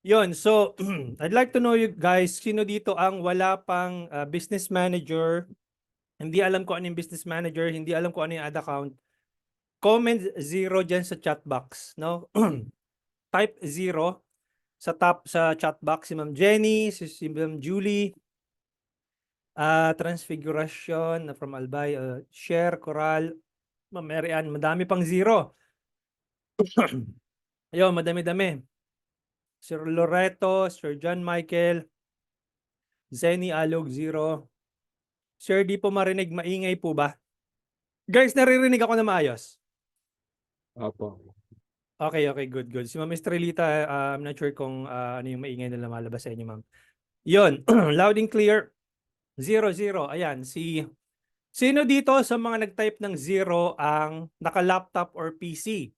Yun, so I'd like to know you guys, sino dito ang wala pang business manager, hindi alam ko ano yung business manager, hindi alam ko ano yung ad account. Comment zero dyan sa chat box, no? Type zero sa chat box, si Ma'am Jenny, si Ma'am Julie, Transfiguration from Albay, Share, Coral, Ma'am Mary Ann, madami pang zero. Ayun, madami-dami. Sir Loreto, Sir John Michael, Zenny Alog, zero. Sir, di po marinig, maingay po ba? Guys, naririnig ako na maayos. Opo. Okay, okay, good, good. Si Ma'am Estrelita, I'm not sure kung ano yung maingay na lumalabas sa inyo, ma'am. Yun, loud and clear. 0-0. Ayan, sino dito sa mga nag-type ng 0 ang naka-laptop or PC?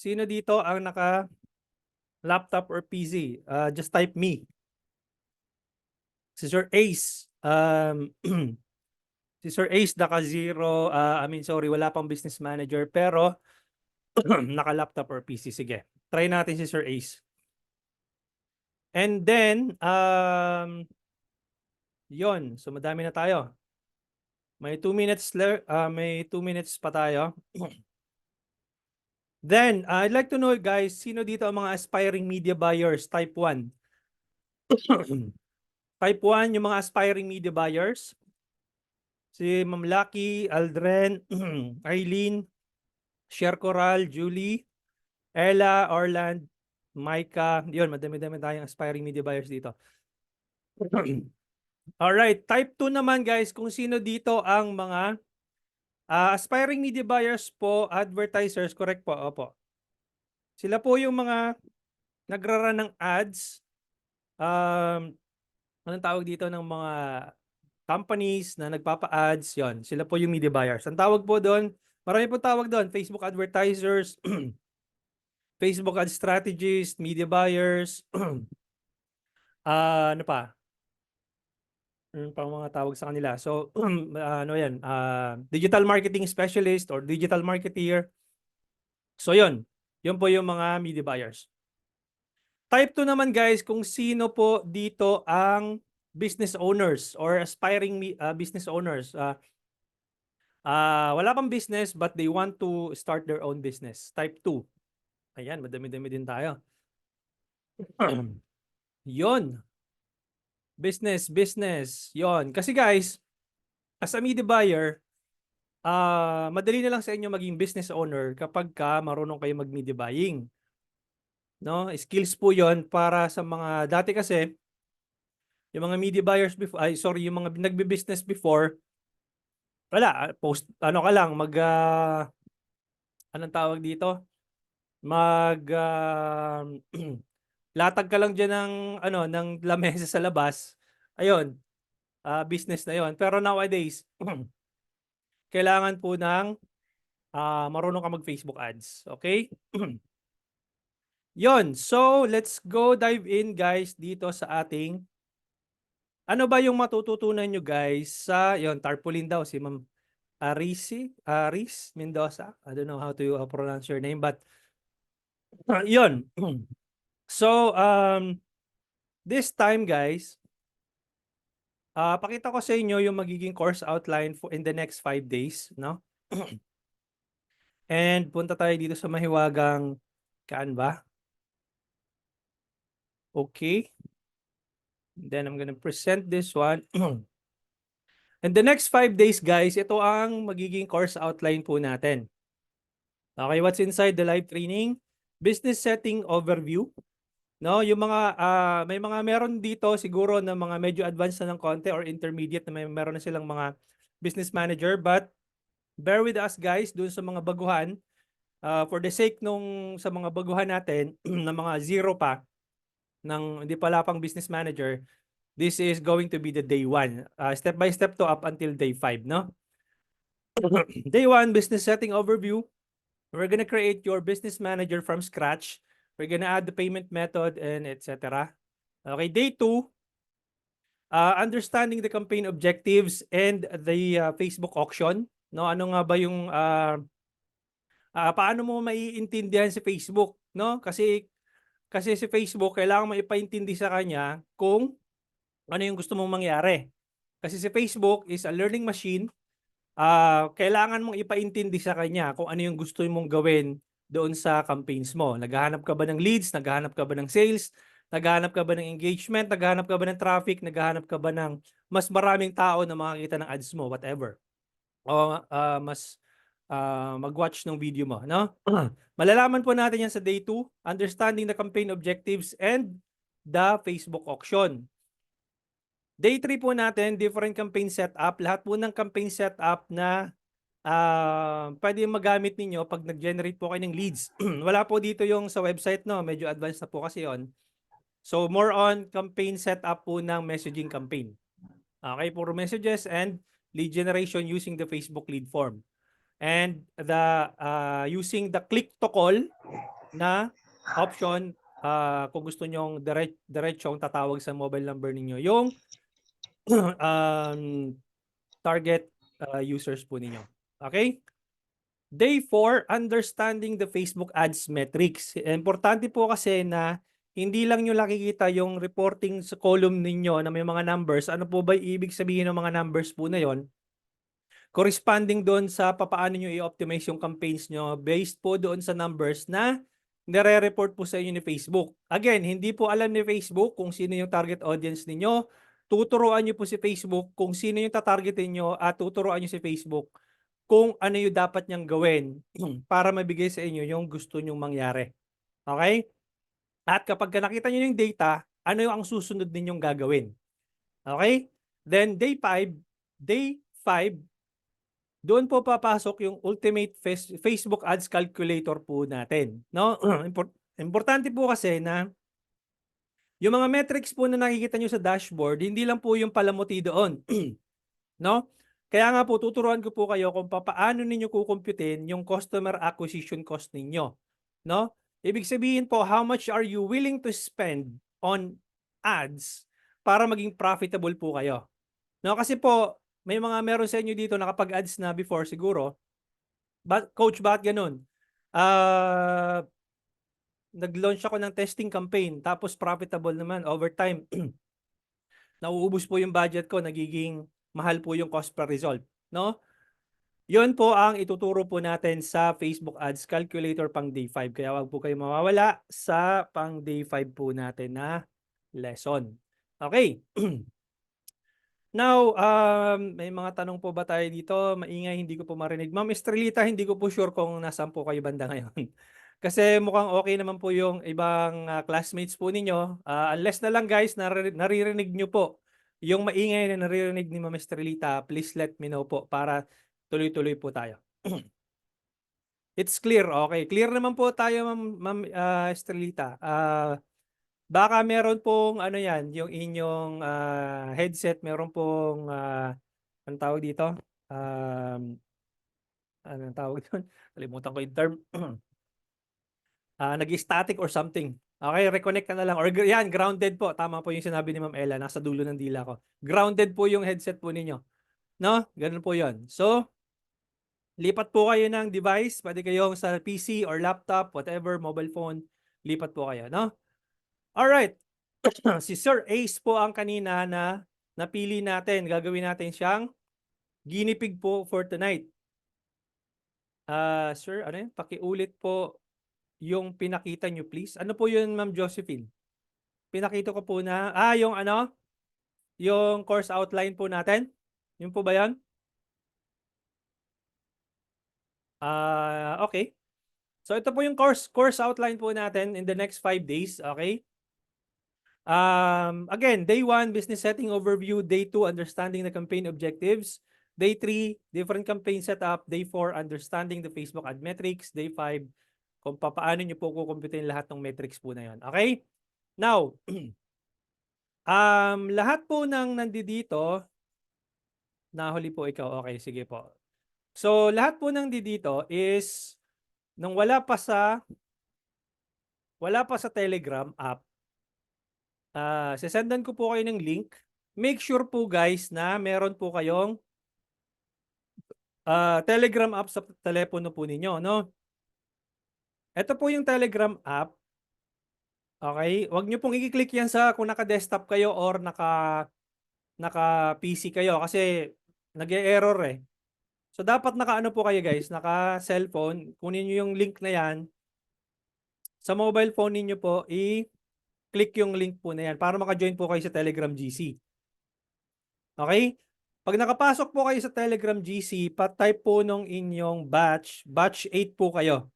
Sino dito ang naka-laptop or PC? Just type me. Si Sir Ace. Si Sir Ace naka-0. Sorry, wala pang business manager. Pero naka-laptop or PC. Sige, try natin si Sir Ace. And then, yon. So madami na tayo. May 2 minutes may 2 minutes pa tayo. Then, I'd like to know guys, sino dito ang mga aspiring media buyers? Type 1. Type 1 yung mga aspiring media buyers. Si Ma'am Lucky, Aldren, Eileen, Sher Coral, Julie, Ella, Orland, Micah. Yun, madami-dami tayong aspiring media buyers dito. Alright, type 2 naman guys, kung sino dito ang mga aspiring media buyers po, advertisers, correct po, opo. Sila po yung mga nagraran ng ads, anong tawag dito ng mga companies na nagpapa-ads, yon. Sila po yung media buyers. Ang tawag po doon, marami po tawag doon, Facebook advertisers, Facebook ad strategists, media buyers, ano pa? Ano pa mga tawag sa kanila? So, ano yan? Digital marketing specialist or digital marketeer. So, yun. Yun po yung mga media buyers. Type 2 naman guys, kung sino po dito ang business owners or aspiring business owners. Wala pang business but they want to start their own business. Type 2. Ayan, madami-dami din tayo. Yon. Business. Yon. Kasi guys, as a media buyer, madali na lang sa inyo maging business owner kapag ka marunong kayo mag-media buying. No? Skills po yon para sa mga, dati kasi, yung mga media buyers before, yung mga nagbe-business before, wala, post, ano ka lang, anong tawag dito? Latag ka lang dyan ng, ng lamesa sa labas. Ayun, business na yon. Pero nowadays, kailangan po ng marunong ka mag-Facebook ads. Okay? Yon. So, let's go dive in guys dito sa ating ano ba yung matututunan nyo guys sa yon tarpaulin daw si Ma'am Aris Mendoza. I don't know how to pronounce your name but yon. So, this time guys, pakita ko sa inyo yung magiging course outline for in the next 5 days, no? And punta tayo dito sa mahiwagang Canva. Okay. Then I'm gonna present this one. And the next 5 days, guys, ito ang magiging course outline po natin. Okay, what's inside the live training? Business setting overview. No, yung mga may mga meron dito siguro na mga medyo advanced na ng konti or intermediate na meron na silang mga business manager, but bear with us guys dun sa mga baguhan. For the sake sa mga baguhan natin na mga zero pa ng hindi pala pang business manager, this is going to be the day 1. Step by step to up until day 5, no? Day 1, business setting overview. We're gonna create your business manager from scratch. We're gonna add the payment method and etc. Okay, day 2, understanding the campaign objectives and the Facebook auction. No, ano nga ba yung paano mo maiintindihan si Facebook no? Kasi si Facebook kailangan mo ipaintindi sa kanya kung ano yung gusto mong mangyari. Kasi si Facebook is a learning machine. Kailangan mong ipaintindi sa kanya kung ano yung gusto mong gawin doon sa campaigns mo. Naghahanap ka ba ng leads? Naghahanap ka ba ng sales? Naghahanap ka ba ng engagement? Naghahanap ka ba ng traffic? Naghahanap ka ba ng mas maraming tao na makakita ng ads mo? Whatever. O mas mag-watch ng video mo, no? Malalaman po natin yan sa day 2, understanding the campaign objectives and the Facebook auction. Day 3 po natin, different campaign setup. Lahat po ng campaign setup na pwede magamit ninyo pag nag-generate po kayo ng leads. Wala po dito yung sa website, no? Medyo advanced na po kasi yon. So, more on campaign setup po ng messaging campaign. Okay, puro messages and lead generation using the Facebook lead form. And the using the click to call na option kung gusto nyong diretsong tatawag sa mobile number ninyo yung target users po ninyo. Okay? Day 4, understanding the Facebook ads metrics. Importante po kasi na hindi lang nyo nakikita yung reporting sa column ninyo na may mga numbers. Ano po ba ibig sabihin ng mga numbers po na yon? Corresponding doon sa papaano nyo i-optimize yung campaigns nyo based po doon sa numbers na nire-report po sa inyo ni Facebook. Again, hindi po alam ni Facebook kung sino yung target audience ninyo. Tuturuan nyo po si Facebook kung sino yung tatargetin nyo at tuturuan nyo si Facebook kung ano yung dapat niyang gawin para mabigay sa inyo yung gusto nyong mangyari. Okay? At kapag nakita nyo yung data, ano yung ang susunod ninyong gagawin? Okay? Then day 5, doon po papasok yung ultimate Facebook ads calculator po natin, no? Importante po kasi na yung mga metrics po na nakikita nyo sa dashboard, hindi lang po yung palamuti doon, no? Kaya nga po tuturuan ko po kayo kung paano ninyo kukumputin yung customer acquisition cost ninyo, no? Ibig sabihin po, how much are you willing to spend on ads para maging profitable po kayo? No, kasi po may mga meron sa inyo dito nakapag-ads na before siguro. Coach, bakit ganun? Nag-launch ako ng testing campaign tapos profitable naman over time. Nauubos po yung budget ko, nagiging mahal po yung cost per result, no? Yun po ang ituturo po natin sa Facebook Ads Calculator pang day 5. Kaya wag po kayo mawawala sa pang day 5 po natin na lesson. Okay. Now, may mga tanong po ba tayo dito? Maingay, hindi ko po marinig. Ma'am Estrelita, hindi ko po sure kung nasaan po kayo banda ngayon. Kasi mukhang okay naman po yung ibang classmates po ninyo. Unless na lang guys, naririnig nyo po yung maingay na naririnig ni Ma'am Estrelita, please let me know po para tuloy-tuloy po tayo. It's clear, okay. Clear naman po tayo, Ma'am Estrelita. Baka meron pong ano yan, yung inyong headset, meron pong anong tawag dito? Anong tawag doon? Kalimutan ko yung term. Nag-static or something. Okay, reconnect ka na lang. Or yan, grounded po. Tama po yung sinabi ni Ma'am Ella. Nasa dulo ng dila ko. Grounded po yung headset po ninyo. No? Ganun po yon. So, lipat po kayo ng device. Pwede kayong sa PC or laptop, whatever, mobile phone. Lipat po kayo, no? Alright. Si Sir Ace po ang kanina na napili natin. Gagawin natin siyang guinea pig po for tonight. Sir, ano yun? Pakiulit po yung pinakita nyo, please. Ano po yun, Ma'am Josephine? Pinakita ko po na, yung ano? Yung course outline po natin. Yun po ba yan? Okay. So ito po yung course outline po natin in the next 5 days. Okay? Again, day 1, business setting overview. Day 2, understanding the campaign objectives. Day 3, different campaign setup. Day 4, understanding the Facebook ad metrics. Day 5, kung paano nyo po kukumputin lahat ng metrics po na yon. Okay? Now, lahat po ng nandito, nahuli po ikaw. Okay, sige po. So, lahat po ng dito is nung wala pa sa Telegram app, sesendan ko po kayo ng link. Make sure po guys na meron po kayong Telegram app sa telepono po ninyo, no? Ito po yung Telegram app. Okay? Huwag nyo pong i-click yan sa kung naka-desktop kayo or naka-PC kayo kasi nag-e-error eh. So dapat naka-ano po kayo guys, naka-cellphone. Kunin nyo yung link na yan. Sa mobile phone niyo po, i-click yung link po na yan para maka-join po kayo sa Telegram GC. Okay? Pag nakapasok po kayo sa Telegram GC, pa-type po nung inyong batch 8 po kayo.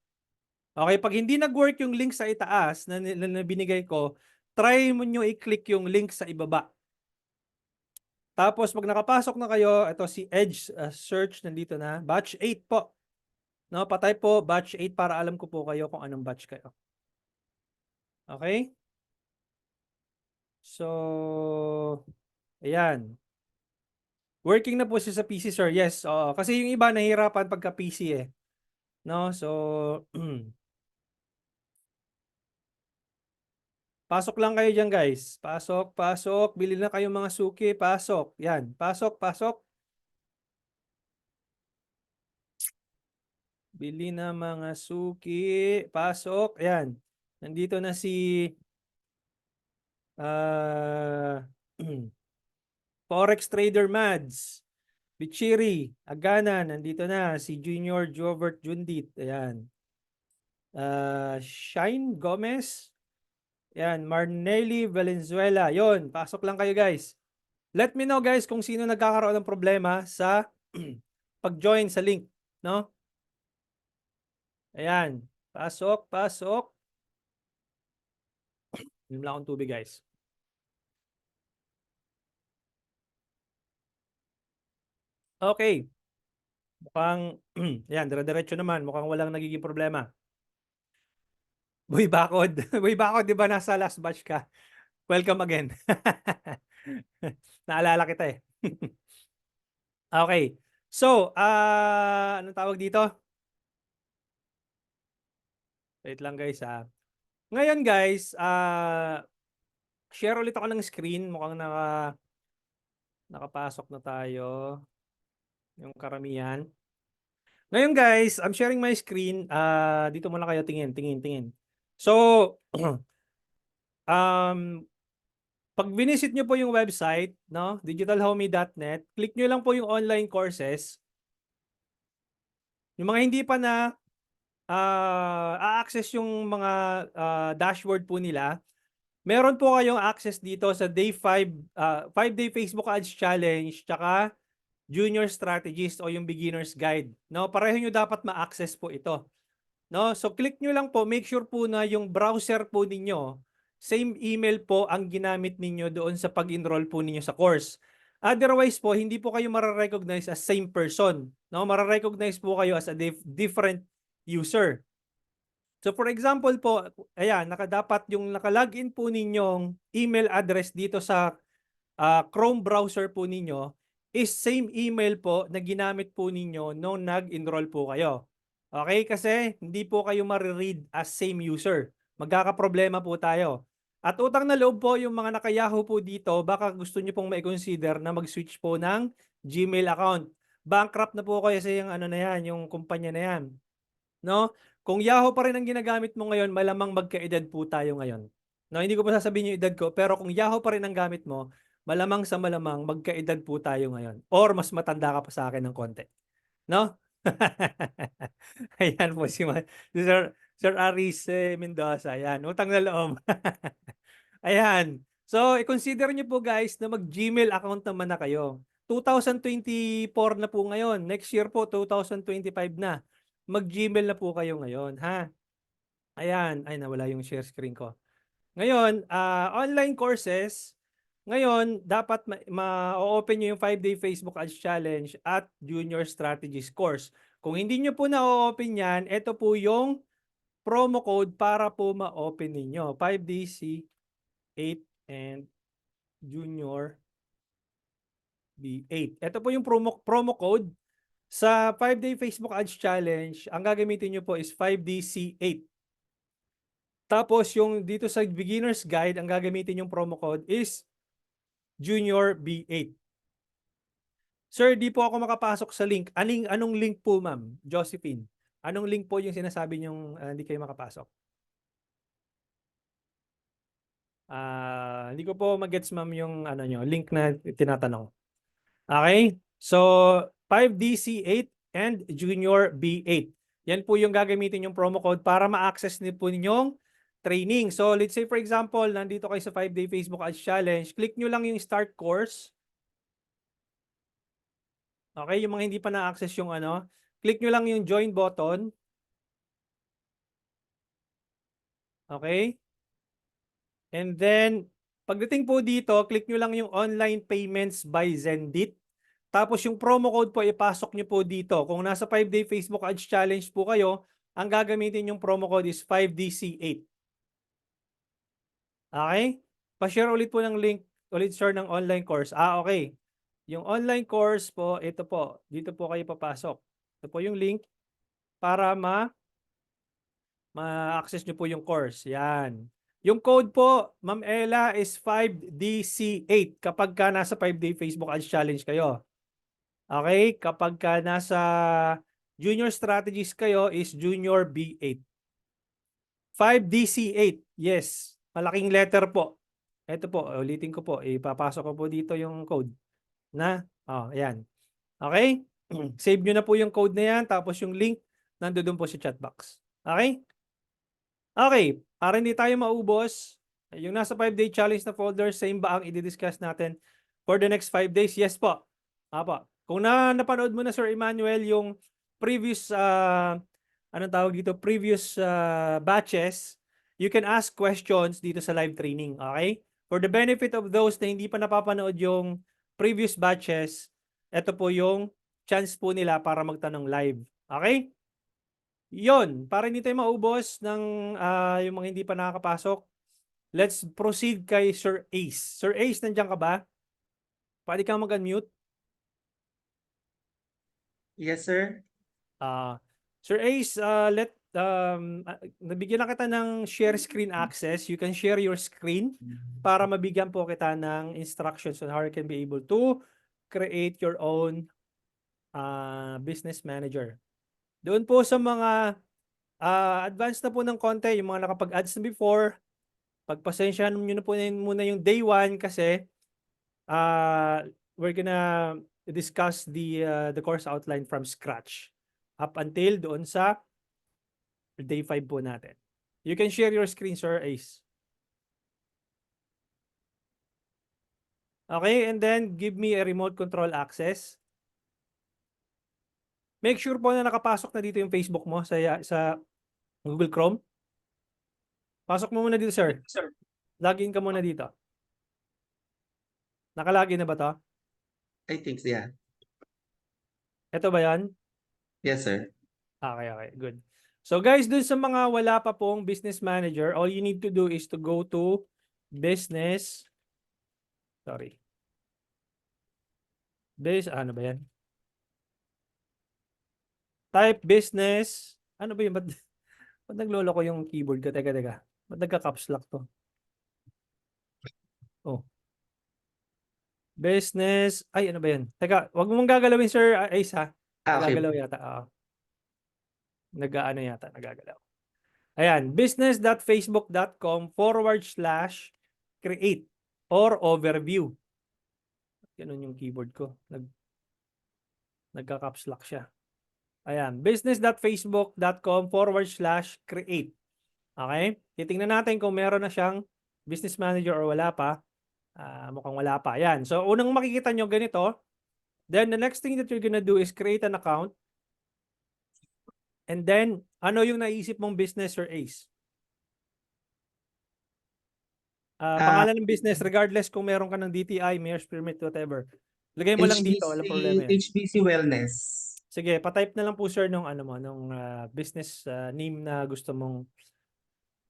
Okay, pag hindi nag-work yung link sa itaas na binigay ko, try mo nyo i-click yung link sa ibaba. Tapos pag nakapasok na kayo, ito si Edge search nandito na, batch 8 po. No, pa-type po batch 8 para alam ko po kayo kung anong batch kayo. Okay? So, ayan. Working na po siya sa PC, sir. Yes, oo. Kasi yung iba nahihirapan pagka PC eh. No? So, pasok lang kayo dyan, guys. Pasok, pasok. Bili na kayo mga suki. Pasok. Yan. Pasok, pasok. Bili na mga suki. Pasok. Yan. Nandito na si uh, Forex Trader Mads. Bichiri. Agana. Nandito na. Si Junior Jovert Jundit. Ayan. Shine Gomez. Yan, Marnelli Valenzuela. Yon, pasok lang kayo guys. Let me know guys kung sino nagkakaroon ng problema sa pag-join sa link, no? Ayan, pasok, pasok. Inom lang akong tubig guys. Okay. Mukhang, yan, dire-diretso naman. Mukhang walang nagiging problema. Boy Bakod. Boy Bakod, di ba nasa last batch ka? Welcome again. Naalala kita eh. Okay. So, anong tawag dito? Wait lang guys ah. Ngayon guys, share ulit ako ng screen. Mukhang nakapasok na tayo. Yung karamihan. Ngayon guys, I'm sharing my screen. Dito muna kayo tingin, tingin, tingin. So, pag visit nyo po yung website, no, digitalhomie.net, click nyo lang po yung online courses. Yung mga hindi pa na a-access yung mga dashboard po nila, meron po kayong access dito sa day 5, 5-day Facebook Ads Challenge, tsaka Junior Strategist o yung Beginner's Guide. No, pareho nyo dapat ma-access po ito. No, so click nyo lang po, make sure po na yung browser po ninyo, same email po ang ginamit ninyo doon sa pag-enroll po ninyo sa course. Otherwise po, hindi po kayo mararecognize as same person. No, mararecognize po kayo as a different user. So for example po, ayan, dapat yung nakalagin po ninyong email address dito sa Chrome browser po ninyo is same email po na ginamit po ninyo nung nag-enroll po kayo. Okay? Kasi hindi po kayo mariread as same user. Magkakaproblema po tayo. At utang na loob po yung mga naka-Yahoo po dito, baka gusto nyo pong mai-consider na mag-switch po ng Gmail account. Bankrupt na po kayo sa yung ano na yan, yung kumpanya na yan. No? Kung Yahoo pa rin ang ginagamit mo ngayon, malamang magkaedad po tayo ngayon. No, hindi ko pa sasabihin yung edad ko, pero kung Yahoo pa rin ang gamit mo, malamang sa malamang magkaedad po tayo ngayon. Or mas matanda ka pa sa akin ng konti. No? Ayan po si Sir Aris Mendoza. Ayan, utang na loob. Ayan. So, i-consider nyo po guys na mag-Gmail account naman na kayo. 2024 na po ngayon. Next year po, 2025 na. Mag-Gmail na po kayo ngayon, ha? Ayan. Ay, nawala yung share screen ko. Ngayon, online courses. Ngayon, dapat ma-open nyo yung 5-day Facebook Ads Challenge at Junior Strategies course. Kung hindi nyo po na-open yan, ito po yung promo code para po ma-open ninyo. 5-day C8 and Junior B8. Ito po yung promo code. Sa 5-day Facebook Ads Challenge, ang gagamitin nyo po is 5-day C8. Tapos yung dito sa Beginner's Guide, ang gagamitin yung promo code is Junior B8. Sir, di po ako makapasok sa link. Anong link po, ma'am? Josephine. Anong link po yung sinasabi niyong hindi kayo makapasok? Hindi ko po magets ma'am yung ano nyo, link na tinatanong. Okay? So, 5DC8 and Junior B8. Yan po yung gagamitin yung promo code para ma-access niyo po ninyong training. So, let's say for example, nandito kayo sa 5-day Facebook Ads Challenge, click nyo lang yung start course. Okay? Yung mga hindi pa na-access yung ano, click nyo lang yung join button. Okay? And then, pagdating po dito, click nyo lang yung online payments by Zendit. Tapos yung promo code po, ipasok nyo po dito. Kung nasa 5-day Facebook Ads Challenge po kayo, ang gagamitin yung promo code is 5DC8. Okay? Pa-share ulit po ng link, ulit sir, ng online course. Okay. Yung online course po, ito po. Dito po kayo papasok. Ito po yung link para ma-access nyo po yung course. Yan. Yung code po, Ma'am Ella, is 5DC8 kapag ka nasa 5-day Facebook Ads Challenge kayo. Okay? Kapag ka nasa Junior Strategies kayo is Junior B8. 5DC8. Yes. Malaking letter po. Ito po, ulitin ko po. Ipapasok ko po dito yung code. Ayan. Okay? Save nyo na po yung code na yan. Tapos yung link, nandoon po sa chat box. Okay? Okay, para hindi tayo maubos, yung nasa 5-day challenge na folder, same ba ang i-discuss natin for the next 5 days? Yes po. Apo. Kung napanood mo na Sir Emmanuel yung previous, anong tawag dito, previous batches, you can ask questions dito sa live training. Okay? For the benefit of those na hindi pa napapanood yung previous batches, ito po yung chance po nila para magtanong live. Okay? Yon, para hindi tayo maubos ng yung mga hindi pa nakakapasok, let's proceed kay Sir Ace. Sir Ace, nandiyan ka ba? Pwede kang mag-unmute. Yes, sir. Sir Ace, nabigyan na kita ng share screen access. You can share your screen para mabigyan po kita ng instructions on how you can be able to create your own business manager. Doon po sa mga advanced na po ng konti, yung mga nakapag-ads na before, pagpasensyahan nyo na po muna yung day 1 kasi we're gonna discuss the course outline from scratch up until doon sa day 5 po natin. You can share your screen, Sir Ace. Okay, and then give me a remote control access. Make sure po na nakapasok na dito yung Facebook mo sa Google Chrome. Pasok mo muna dito, sir. Login ka muna dito. Nakalagin na ba to? I think, yeah. Ito ba yan? Yes, sir. Okay, good. So guys, dun sa mga wala pa pong business manager, all you need to do is to go to business. Sorry. Ano ba yan? Type business. Ano ba yun? Ba't naglolo ko yung keyboard ko? Teka. Ba't nagka-caps lock to? Oh. Business. Ay, ano ba yan? Teka, wag mong gagalawin, Sir Ace, ha? Okay. Nagagalaw yata. Nag-ano yata, nagagalaw. Ayan, business.facebook.com/create or overview. Ganun yung keyboard ko. Nagka-caps lock siya. Ayan, business.facebook.com/create. Okay? Titingnan natin kung meron na siyang business manager or wala pa. Mukhang wala pa. Ayan. So, unang makikita nyo ganito. Then, the next thing that you're gonna do is create an account. And then, ano yung naisip mong business or Ace? Pangalan ng business, regardless kung meron ka ng DTI, mayor's permit, whatever. Lagay mo lang dito, walang problema yan. HBC Wellness. Sige, pa-type na lang po sir nung business name na gusto mong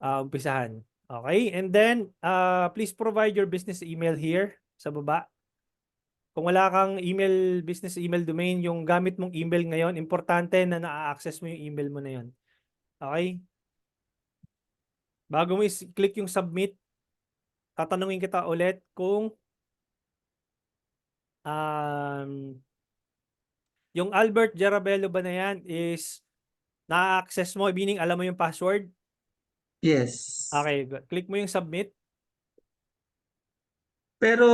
umpisahan. Okay? And then, please provide your business email here sa baba. Kung wala kang business email domain, yung gamit mong email ngayon, importante na na-access mo yung email mo na yun. Okay? Bago mo i-click yung submit, tatanungin kita ulit kung yung Albert Jarabello ba na yan is Na-access mo, meaning alam mo yung password? Yes. Okay, click mo yung submit. Pero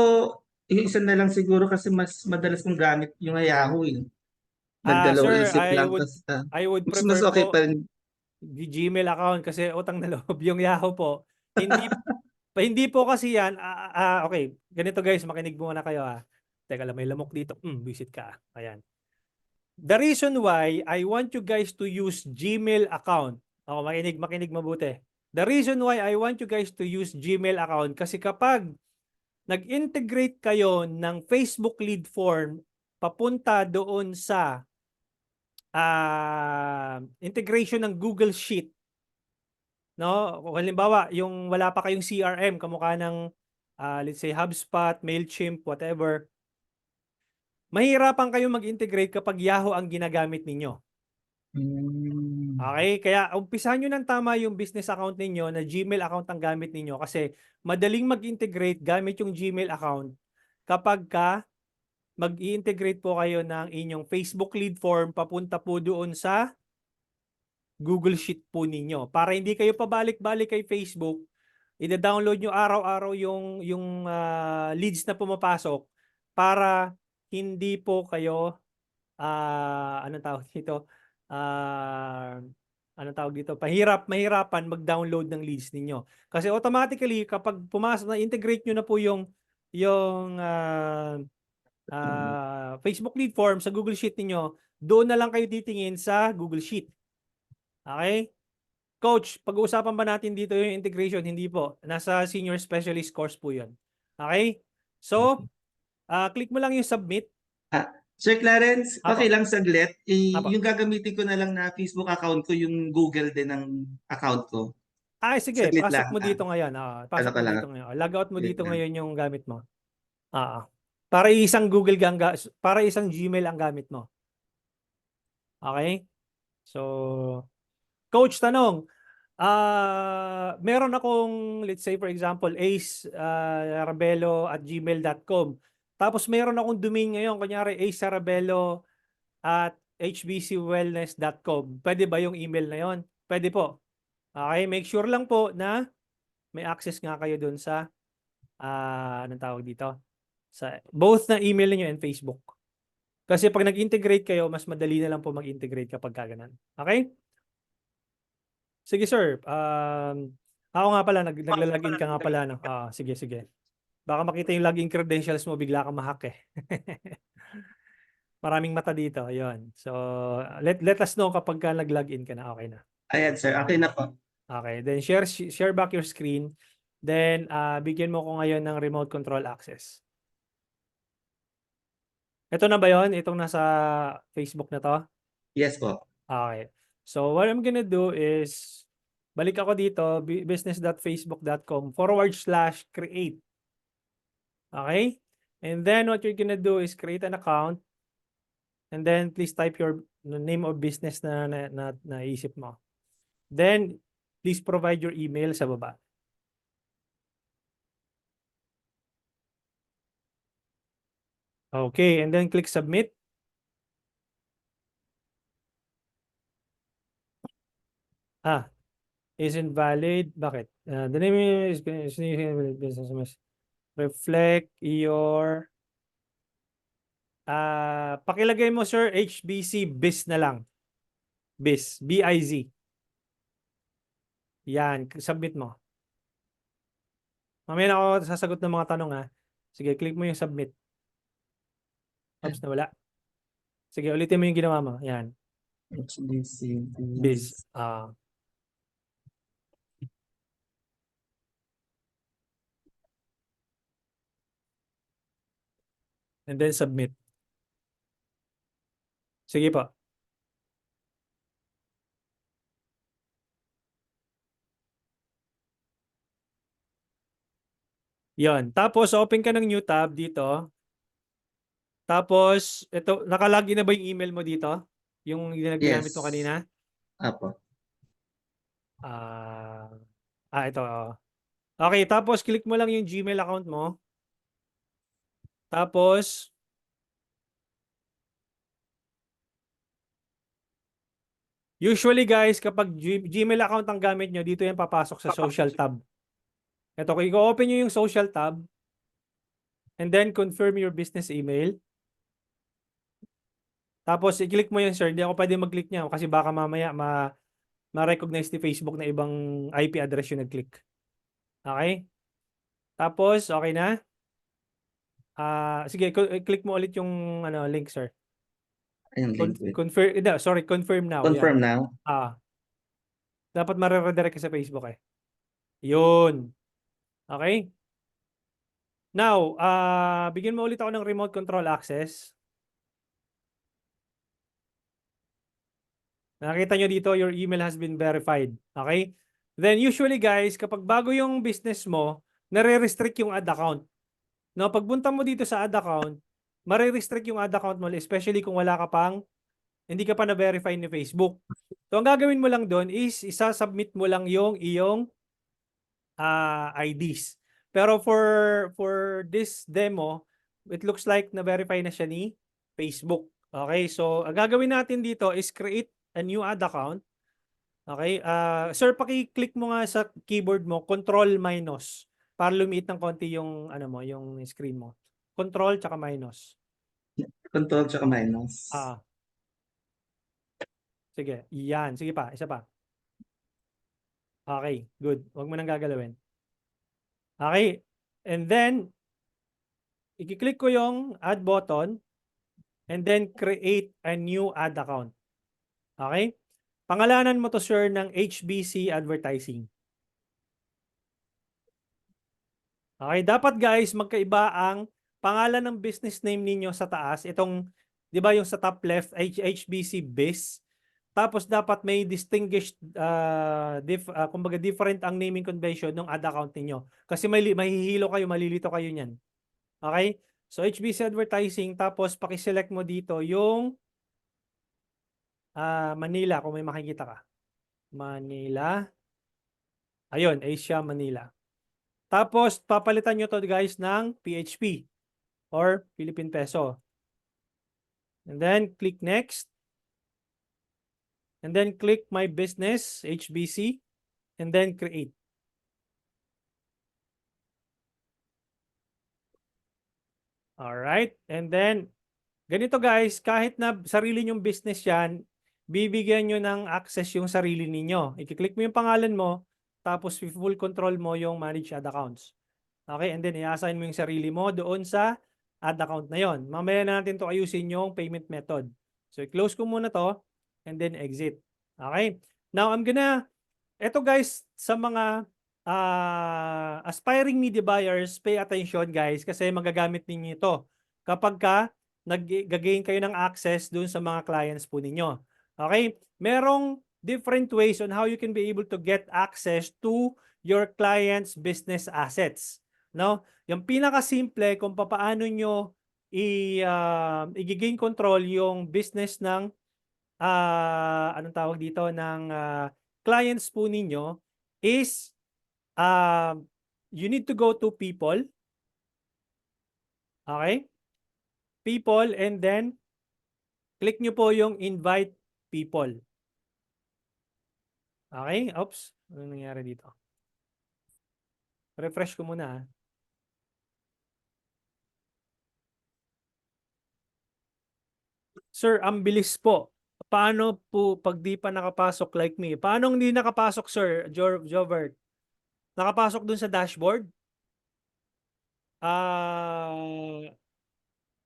yung isa na lang siguro kasi mas madalas kong gamit yung Yahoo eh. Nagdalawang Sir, isip lang kasi I would mas prefer okay po pa rin. Gmail account kasi utang na loob yung Yahoo po. Hindi hindi po kasi yan. Okay, ganito guys, makinig muna kayo ah. Teka lang, may lamok dito. Visit ka. Ayan. The reason why I want you guys to use Gmail account. Ako, makinig mabuti. The reason why I want you guys to use Gmail account kasi kapag nag-integrate kayo ng Facebook lead form papunta doon sa integration ng Google Sheet, no? Kung halimbawa, yung wala pa kayong CRM, kamukha ng let's say HubSpot, Mailchimp, whatever, mahirapan kayong mag-integrate kapag Yahoo ang ginagamit ninyo. Okay? Kaya umpisahan nyo ng tama yung business account ninyo na Gmail account ang gamit ninyo kasi madaling mag-integrate gamit yung Gmail account kapag mag-i-integrate po kayo ng inyong Facebook lead form papunta po doon sa Google Sheet po ninyo. Para hindi kayo pabalik-balik kay Facebook, ida-download nyo araw-araw yung leads na pumapasok para hindi po kayo anong tawag dito? Anong tawag dito? Mahirapan mag-download ng leads ninyo. Kasi automatically kapag pumasok na integrate nyo na po yung Facebook lead form sa Google Sheet ninyo, doon na lang kayo titingin sa Google Sheet. Okay? Coach, pag-uusapan ba natin dito yung integration? Hindi po. Nasa senior specialist course po yun. Okay? So, click mo lang yung submit. Sir Clarence, okay Apo. lang saglit. Apo. Yung gagamitin ko na lang na Facebook account ko, yung Google din ng account ko. Sige. Saglit Pasok lang. mo dito ngayon. Ano Pasok ka mo lang. dito ngayon. Log out mo Saglit dito lang. ngayon yung gamit mo. Para isang para isang Gmail ang gamit mo. Okay? So, Coach, tanong. Meron akong, let's say for example, acearabelo@gmail.com. Tapos meron akong domain ngayon, kunyari acearabelo@hbcwellness.com. Pwede ba yung email na yon? Pwede po. Okay, make sure lang po na may access nga kayo doon sa, anong tawag dito? Sa both na email niyo and Facebook. Kasi pag nag-integrate kayo, mas madali na lang po mag-integrate kapag kaganan. Okay? Sige sir, ako nga pala, nagla-login ka nga pala. No? Sige. Baka makita yung login credentials mo, bigla kang ma-hack eh. Maraming mata dito, yon. So, let us know kapag ka nag-login ka na, okay na. Ayan sir, okay na po. Okay, then share back your screen. Then, bigyan mo ko ngayon ng remote control access. Ito na ba yon? Itong nasa Facebook na to? Yes po. Okay. So, what I'm gonna do is, balik ako dito, business.facebook.com/create. Okay? And then what you're gonna do is create an account and then please type your name of business na naisip mo. Then, please provide your email sa baba. Okay, and then click submit. Isn't valid. Bakit? The name is business. Reflect your pakilagay mo sir HBC Biz na lang. Biz, B-I-Z. Yan, submit mo. Mamaya na ako sasagot ng mga tanong ha. Sige, click mo yung submit. Oops, nawala. Sige, ulitin mo yung ginawa mo. Yan. HBC Biz. And then submit. Sige po. Yon. Tapos, open ka ng new tab dito. Tapos, ito, nakalagin na ba yung email mo dito? Yung ginamit mo Yes. kanina? Apo. Ito. Okay, tapos click mo lang yung Gmail account mo. Tapos, Usually guys, kapag Gmail account ang gamit nyo, dito yan papasok sa social tab. Ito, kung i-open nyo yung social tab, and then confirm your business email. Tapos, i-click mo yun, sir. Hindi ako pwede mag-click niya kasi baka mamaya ma-recognize ni Facebook na ibang IP address yung nag-click. Okay? Tapos, okay na? Sige, click mo ulit yung link, sir. Ayun, link. Confirm now. Confirm Yan. now. Dapat mareredirect ka sa Facebook eh. Yun. Okay? Now, bigyan mo ulit ako ng remote control access. Nakita nyo dito, your email has been verified. Okay? Then usually guys, kapag bago yung business mo, nare-restrict yung ad account. No, pagpunta mo dito sa ad account, mare-restrict yung ad account mo, especially kung hindi ka pa na-verify ni Facebook. So ang gagawin mo lang doon is isa-submit mo lang yung iyong IDs. Pero for this demo, it looks like na-verify na siya ni Facebook. Okay, so ang gagawin natin dito is create a new ad account. Okay, sir, paki-click mo nga sa keyboard mo, control minus, para lumiit ng konti yung yung screen mo. Control tsaka minus. Control tsaka minus. Sige, yan. Sige pa, isa pa. Okay, good. Huwag mo nang gagalawin. Okay, and then, i-click ko yung add button, and then create a new ad account. Okay? Pangalanan mo to, sir, ng HBC Advertising. Okay, dapat guys, magkaiba ang pangalan ng business name ninyo sa taas. Itong, di ba yung sa top left, HBC Biz. Tapos dapat may distinguished, kumbaga different ang naming convention ng ad account ninyo. Kasi mahihilo kayo, malilito kayo niyan. Okay? So HBC Advertising, tapos paki-select mo dito yung Manila, kung may makikita ka. Manila. Ayun, Asia, Manila. Tapos, papalitan nyo to guys ng PHP or Philippine Peso. And then, click Next. And then, click My Business, HBC. And then, Create. Alright. And then, ganito guys, kahit na sarili nyong business yan, bibigyan nyo ng access yung sarili ninyo. I-click mo yung pangalan mo, tapos full control mo yung manage ad accounts. Okay, and then i-assign mo yung sarili mo doon sa ad account na yon. Mamaya na natin to ayusin yung payment method. So i-close ko muna to and then exit. Okay, now eto guys, sa mga aspiring media buyers, pay attention guys kasi magagamit ninyo ito kapag nag-gain kayo ng access doon sa mga clients po ninyo. Okay, merong different ways on how you can be able to get access to your client's business assets. No? Yung pinaka-simple kung paano nyo i-gain control yung business ng anong tawag dito ng clients po ninyo is you need to go to people. Okay? People, and then click nyo po yung invite people. Okay? Oops. Ano nangyari dito? Refresh ko muna. Sir, ang bilis po. Paano po pag di pa nakapasok like me? Paano hindi nakapasok, sir, Jovert? Nakapasok dun sa dashboard?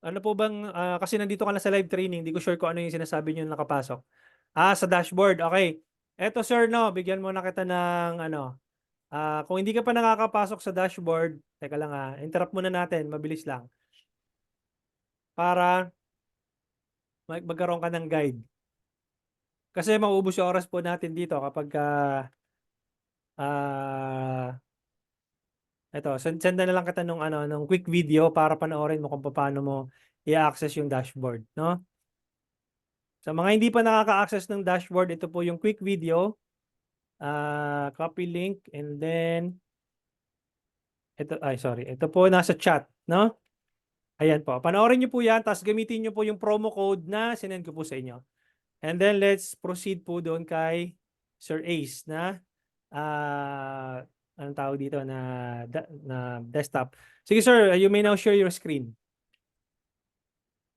Ano po bang, kasi nandito ka na sa live training, hindi ko sure kung ano yung sinasabi nyo nakapasok. Sa dashboard, okay. Eto sir, no, bigyan mo na kita ng kung hindi ka pa nakakapasok sa dashboard, teka lang interrupt muna natin, mabilis lang. Para magkaroon ka ng guide. Kasi mauubos yung oras po natin dito kapag ito, send na lang kita nung quick video para panoorin mo kung paano mo i-access yung dashboard, no? Sa mga hindi pa nakaka-access ng dashboard, ito po yung quick video. Copy link, and then ito po nasa chat, no? Ayan po. Panoorin niyo po 'yan, tapos gamitin niyo po yung promo code na sinend ko po sa inyo. And then let's proceed po doon kay Sir Ace na anong tawag dito na desktop. Sige sir, you may now share your screen.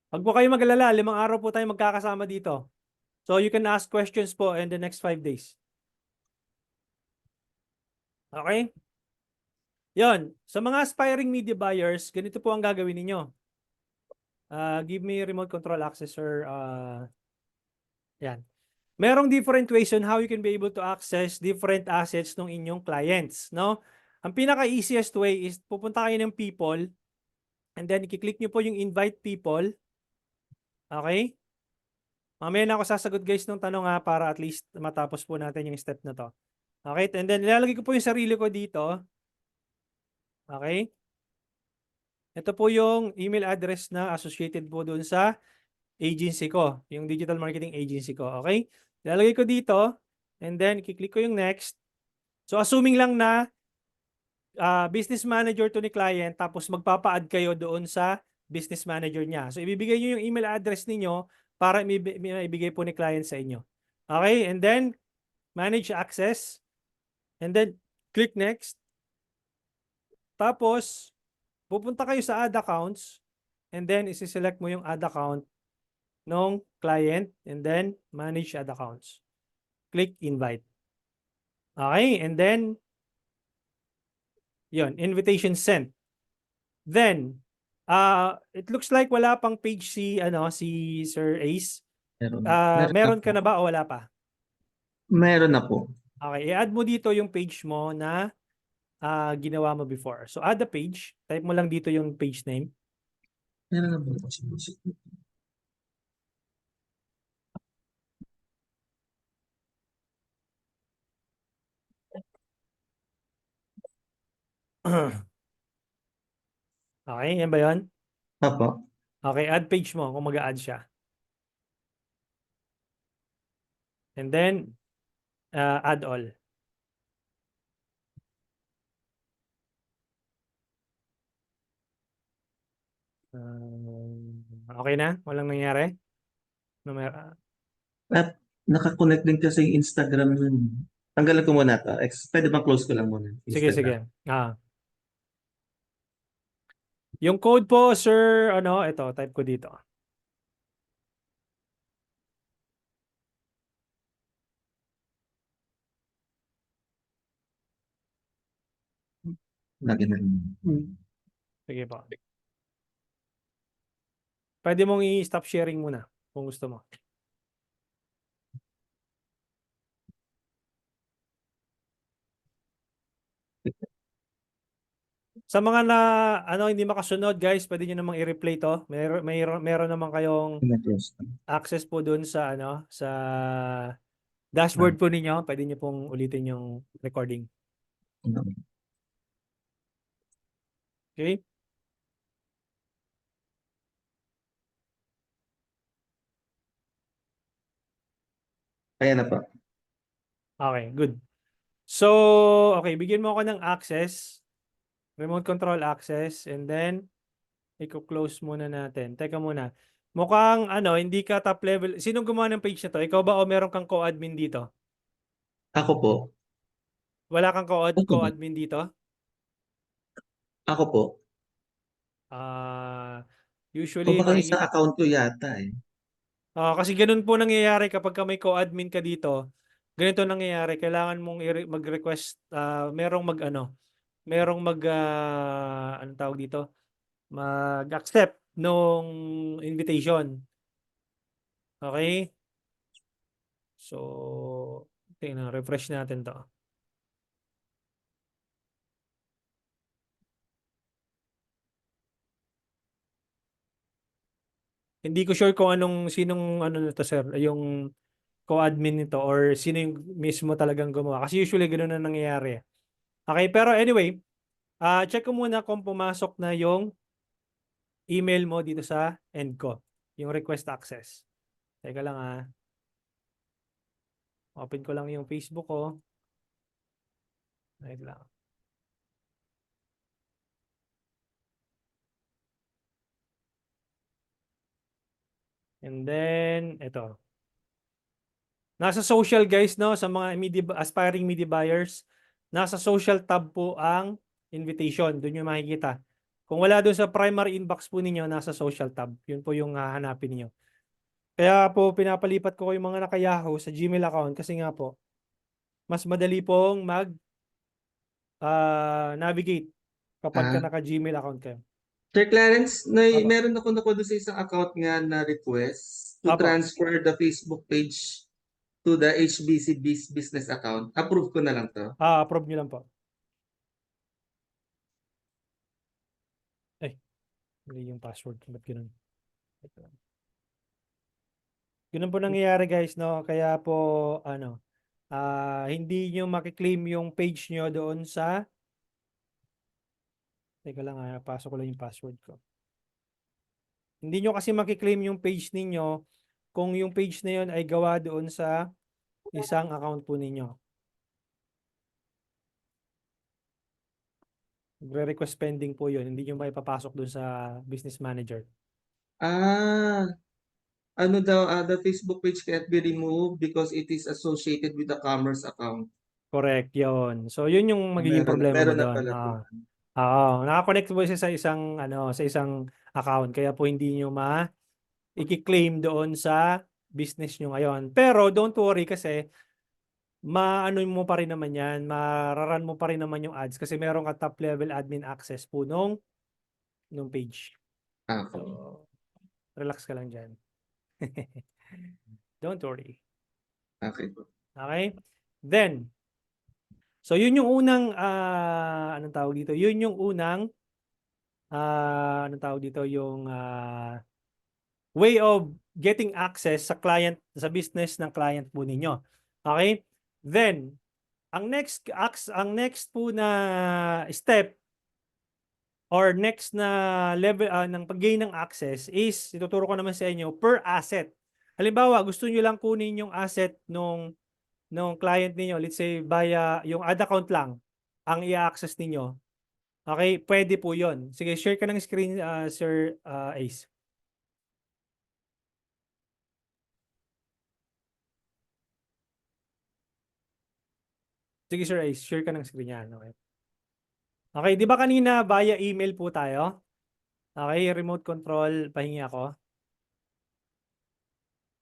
Huwag po kayo mag-alala, 5 araw po tayo magkakasama dito. So you can ask questions po in the next 5 days. Okay? Yon. Sa mga aspiring media buyers, ganito po ang gagawin ninyo. Give me remote control access, sir. Yan. Merong different ways on how you can be able to access different assets ng inyong clients, no? Ang pinaka-easiest way is pupunta kayo ng people and then i-click nyo po yung invite people. Okay? Mamaya na ako sasagot guys ng tanong ha para at least matapos po natin yung step na to. Okay? And then ilalagay ko po yung sarili ko dito. Okay? Ito po yung email address na associated po doon sa agency ko, yung digital marketing agency ko. Okay? Ilalagay ko dito and then i-click ko yung next. So assuming lang na business manager to ni client tapos magpapa-add kayo doon sa business manager niya. So ibibigay niyo yung email address ninyo para ibigay po ni client sa inyo. Okay? And then manage access and then click next. Tapos pupunta kayo sa add accounts and then isi-select mo yung add account ng client and then manage add accounts. Click invite. Okay? And then yun, invitation sent. Then it looks like wala pang page si Sir Ace. Meron ka na ba o wala pa? Meron na po. Okay, i-add mo dito yung page mo na ginawa mo before. So add the page. Type mo lang dito yung page name. Meron na po. Okay, yan ba yun? Apo. Okay, add page mo kung mag-a-add siya. And then, add all. Okay na? Walang nangyari? At nakakonect din kasi yung Instagram nun. Tanggalan ko muna to. Pwede bang close ko lang muna? Sige, Instagram. sige. Yung code po, sir, ito, type ko dito. Lagi na rin. Sige po. Pwede mong i-stop sharing muna kung gusto mo. Sa mga hindi makasunod, guys, pwede niyo namang i-replay to. Meron naman kayong access po doon sa sa dashboard po ninyo. Pwede niyo pong ulitin yung recording. Okay? Ayan na po. Okay, good. So, okay, bigyan mo ako ng access. Remote control access and then i-close muna natin. Teka muna. Mukhang hindi ka top level. Sinong gumawa ng page na to? Ikaw ba o meron kang co-admin dito? Ako po. Wala kang Ako po. co-admin dito? Ako po. O Usually baka yung sa account ko yata eh. kasi ganun po nangyayari kapag ka may co-admin ka dito. Ganito nangyayari. Kailangan mong mag-request, merong anong tawag dito? Mag-accept nung invitation. Okay? So, tingnan, refresh natin to. Hindi ko sure kung sinong na to, sir, yung co-admin nito or sino yung mismo talagang gumawa. Kasi usually ganoon na nangyayari. Okay, pero anyway, check ko muna kung pumasok na yung email mo dito sa end ko. Yung request access. Teka lang Open ko lang yung Facebook ko. Wait lang. And then, ito. Nasa social guys, no, sa mga aspiring media buyers, nasa social tab po ang invitation. Doon yung makikita. Kung wala doon sa primary inbox po ninyo, nasa social tab. Yun po yung hahanapin niyo. Kaya po pinapalipat ko yung mga naka-Yahoo sa Gmail account kasi nga po, mas madali pong navigate kapag ka Ah, naka-Gmail account kayo. Sir Clarence, Apo. meron ako doon sa isang account nga na request to Apo. transfer the Facebook page to the HBC business account. Approve ko na lang to. Approve nyo lang po. Ay, mali yung password. Ba't ganun? Ganun po nangyayari guys, no? Kaya po, hindi nyo makiklaim yung page nyo doon sa, teka lang pasok ko lang yung password ko. Hindi nyo kasi makiklaim yung page ninyo kung yung page na yun ay gawa doon sa isang account po ninyo. Re-request pending po yun. Hindi nyo maipapasok doon sa business manager. Ah, ano daw, the Facebook page can't be removed because it is associated with the commerce account. Correct, yun. So, yun yung magiging problema mo Meron na doon. pala to. Nakakonect po siya sa isang account. Kaya po hindi nyo i-claim doon sa business nyo ngayon. Pero don't worry kasi maano mo pa rin naman yan, mararan mo pa rin naman yung ads kasi meron ka top level admin access po nung page. Okay. So, relax ka lang dyan. Don't worry. Okay. Okay? Then, so yun yung unang, anong tawag dito? Yun yung unang, anong tawag dito? Yung way of getting access sa client, sa business ng client po ninyo. Okay? Then, ang next po na step or next na level ng pag-gain ng access is ituturo ko naman sa inyo per asset. Halimbawa, gusto niyo lang kunin yung asset nung client niyo, let's say via yung ad account lang ang i-access niyo. Okay, pwede po 'yon. Sige, share ka ng screen Sir Ace. Sige Sir Ace, share ka ng screen yan. Okay. Okay, di ba kanina via email po tayo? Okay, remote control, pahingi ako.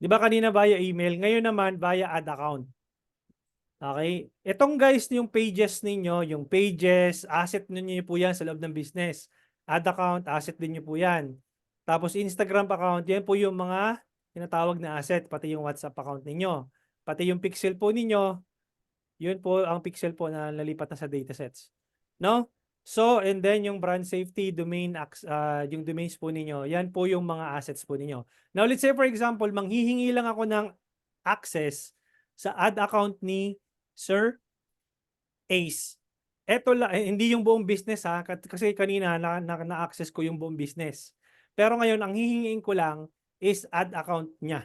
Di ba kanina via email? Ngayon naman via ad account. Okay? Itong guys, yung pages ninyo, yung pages, asset ninyo po yan sa loob ng business. Ad account, asset din nyo po yan. Tapos Instagram account, yan po yung mga tinatawag na asset, pati yung WhatsApp account ninyo. Pati yung pixel po ninyo, yun po ang pixel po na nalipat na sa datasets. No? So, and then yung brand safety, yung domains po ninyo, yan po yung mga assets po ninyo. Now, let's say for example, manghihingi lang ako ng access sa ad account ni Sir Ace. Ito lang, hindi yung buong business kasi kanina na-access ko yung buong business. Pero ngayon, ang hihingiin ko lang is ad account niya.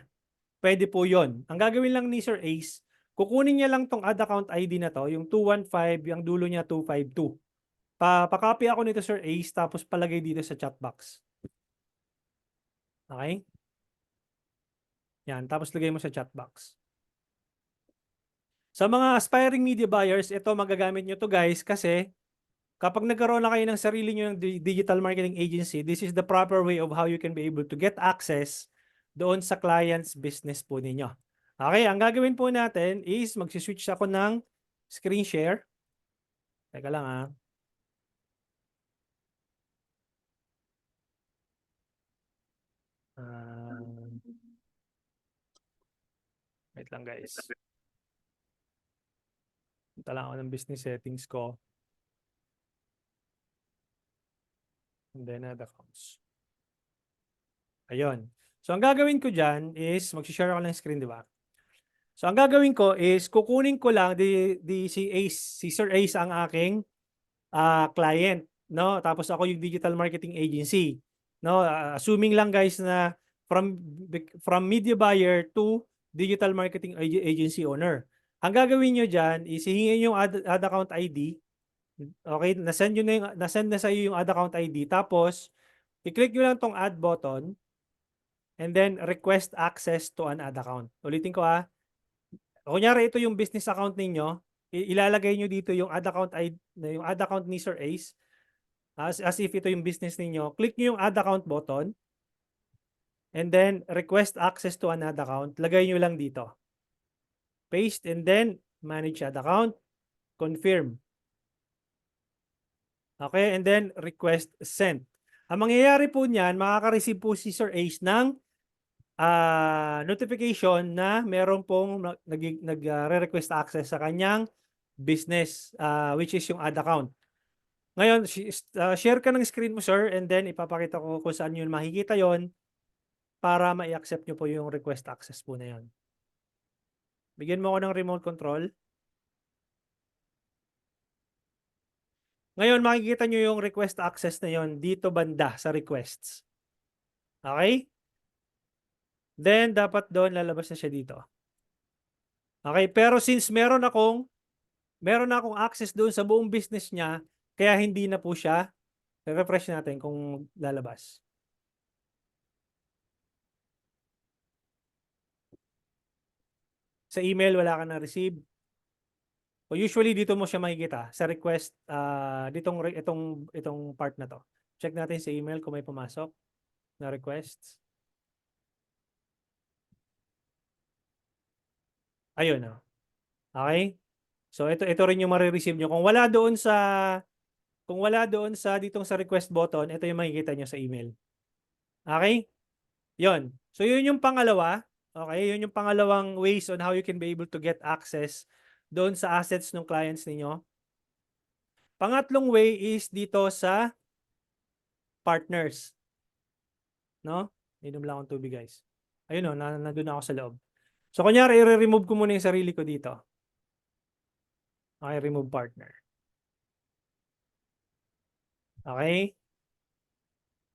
Pwede po yon. Ang gagawin lang ni Sir Ace, kukunin niya lang tong ad account ID na to, yung 215, yung dulo niya 252. Pa-copy ako nito Sir Ace, tapos palagay dito sa chat box. Okay? Yan, tapos lagay mo sa chat box. Sa mga aspiring media buyers, ito magagamit nyo to guys kasi kapag nagkaroon na kayo ng sarili nyo ng digital marketing agency, this is the proper way of how you can be able to get access doon sa client's business po ninyo. Okay, ang gagawin po natin is magsiswitch ako ng screen share. Teka lang wait lang guys. Punta lang ako ng business settings ko. And then ad accounts. Ayun. So, ang gagawin ko dyan is, mag-share ako ng screen, di ba? So, ang gagawin ko is, kukunin ko lang si Sir Ace ang aking client, no? Tapos ako yung digital marketing agency, no? Assuming lang guys na from media buyer to digital marketing agency owner. Ang gagawin nyo dyan is hihingin yung ad account ID. Okay, nasend na sa iyo yung ad account ID. Tapos, i-click nyo lang tong add button and then request access to an ad account. Ulitin ko Kunyari ito yung business account ninyo, ilalagay nyo dito yung add account yung add account ni Sir Ace, as if ito yung business ninyo. Click nyo yung add account button, and then request access to an add account. Lagay nyo lang dito. Paste, and then manage add account, confirm. Okay, and then request send. Ang mangyayari po niyan, makaka-receive po si Sir Ace ng notification na meron pong nag-request access sa kanyang business, which is yung add account. Ngayon, share ka ng screen mo, sir, and then ipapakita ko kung saan yun makikita yon para ma-accept nyo po yung request access po na yun. Bigyan mo ako ng remote control. Ngayon, makikita nyo yung request access na yon dito banda sa requests. Okay? Then, dapat doon lalabas na siya dito. Okay? Pero since meron na akong access doon sa buong business niya, kaya hindi na po siya. Refresh natin kung lalabas. Sa email, wala ka na-receive. O usually, dito mo siya makikita sa request, itong part na to. Check natin sa email kung may pumasok na requests. Ayun na. Okay? So ito rin yung marireceive nyo. Kung wala doon sa ditong sa request button, ito yung makikita nyo sa email. Okay? Yon. So yun yung pangalawa. Okay? Yun yung pangalawang ways on how you can be able to get access doon sa assets ng clients ninyo. Pangatlong way is dito sa partners. No? Inom lang akong tubig, guys. Ayun o, nandun ako sa loob. So kunyari, i-remove ko muna yung sarili ko dito. Okay, remove partner. Okay?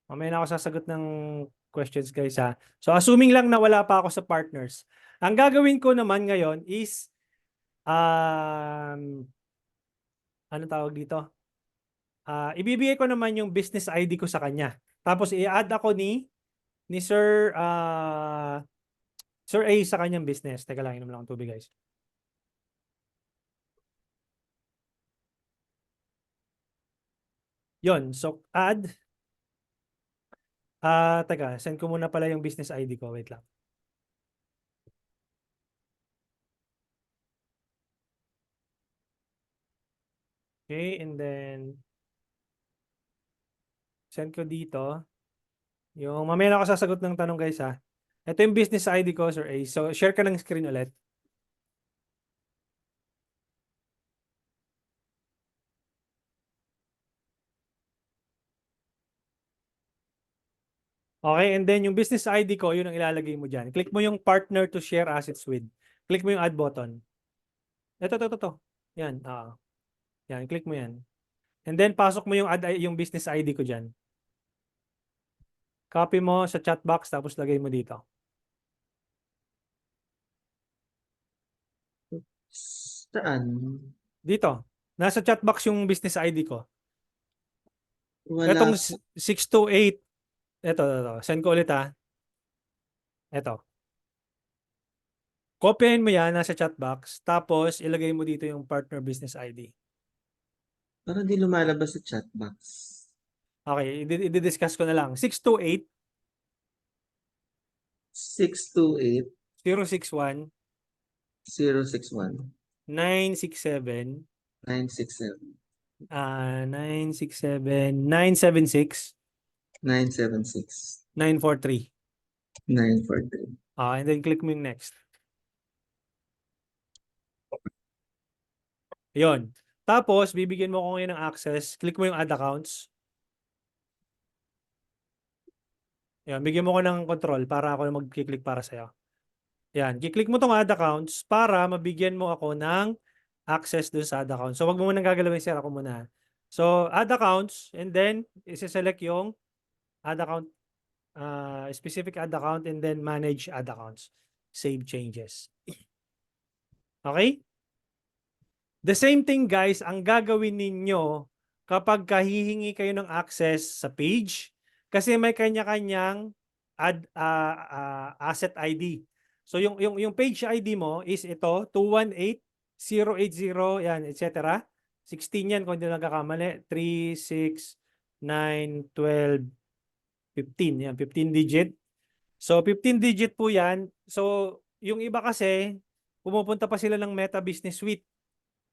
Mamaya na ako sasagot ng questions, guys, ha. So assuming lang na wala pa ako sa partners. Ang gagawin ko naman ngayon is ano tawag dito? Ibibigay ko naman yung business ID ko sa kanya. Tapos i-add ako ni Sir Sir A sa kanyang business. Teka lang, inom lang ang tubig, guys. Yon, so add. Teka, send ko muna pala yung business ID ko. Wait lang. Okay, and then send ko dito. Yung mamaya na ako sasagot ng tanong, guys, ha. Ito yung business ID ko, Sir A. So share ka ng screen ulit. Okay, and then yung business ID ko, yun ang ilalagay mo dyan. Click mo yung partner to share assets with. Click mo yung add button. Ito. Yan. Yan, click mo yan. And then pasok mo yung business ID ko dyan. Copy mo sa chat box, tapos lagay mo dito. Saan? Dito. Nasa chat box yung business ID ko. Wala. Etong 628. Ito. Send ko ulit, ha. Ito. Copyahin mo yan, nasa chat box. Tapos, ilagay mo dito yung partner business ID. Parang di lumalabas sa chat box. Okay, i-discuss ko na lang. 628 628 061 061 967 967 976 976 943. 943. And then click mo yung next. Ayun. Tapos, bibigyan mo ko ngayon ng access. Click mo yung add accounts. Ayun, bigyan mo ko ng control para ako mag-click para sa'yo. Yan, kiklik mo tong add accounts para mabigyan mo ako ng access doon sa add accounts. So, wag mo munang gagalawin, sir. Ako muna. So, add accounts, and then, isi-select yung add account, specific add account, and then manage add accounts. Save changes. Okay? The same thing, guys, ang gagawin ninyo kapag hihingi kayo ng access sa page, kasi may kanya-kanyang asset ID. So yung page ID mo is ito 218-080 yan, etc. 16 yan kung hindi nagkakamali. 3, 6, 9, 12, 15. Yan, 15 digit. So 15 digit po yan. So yung iba kasi pumupunta pa sila ng Meta Business Suite.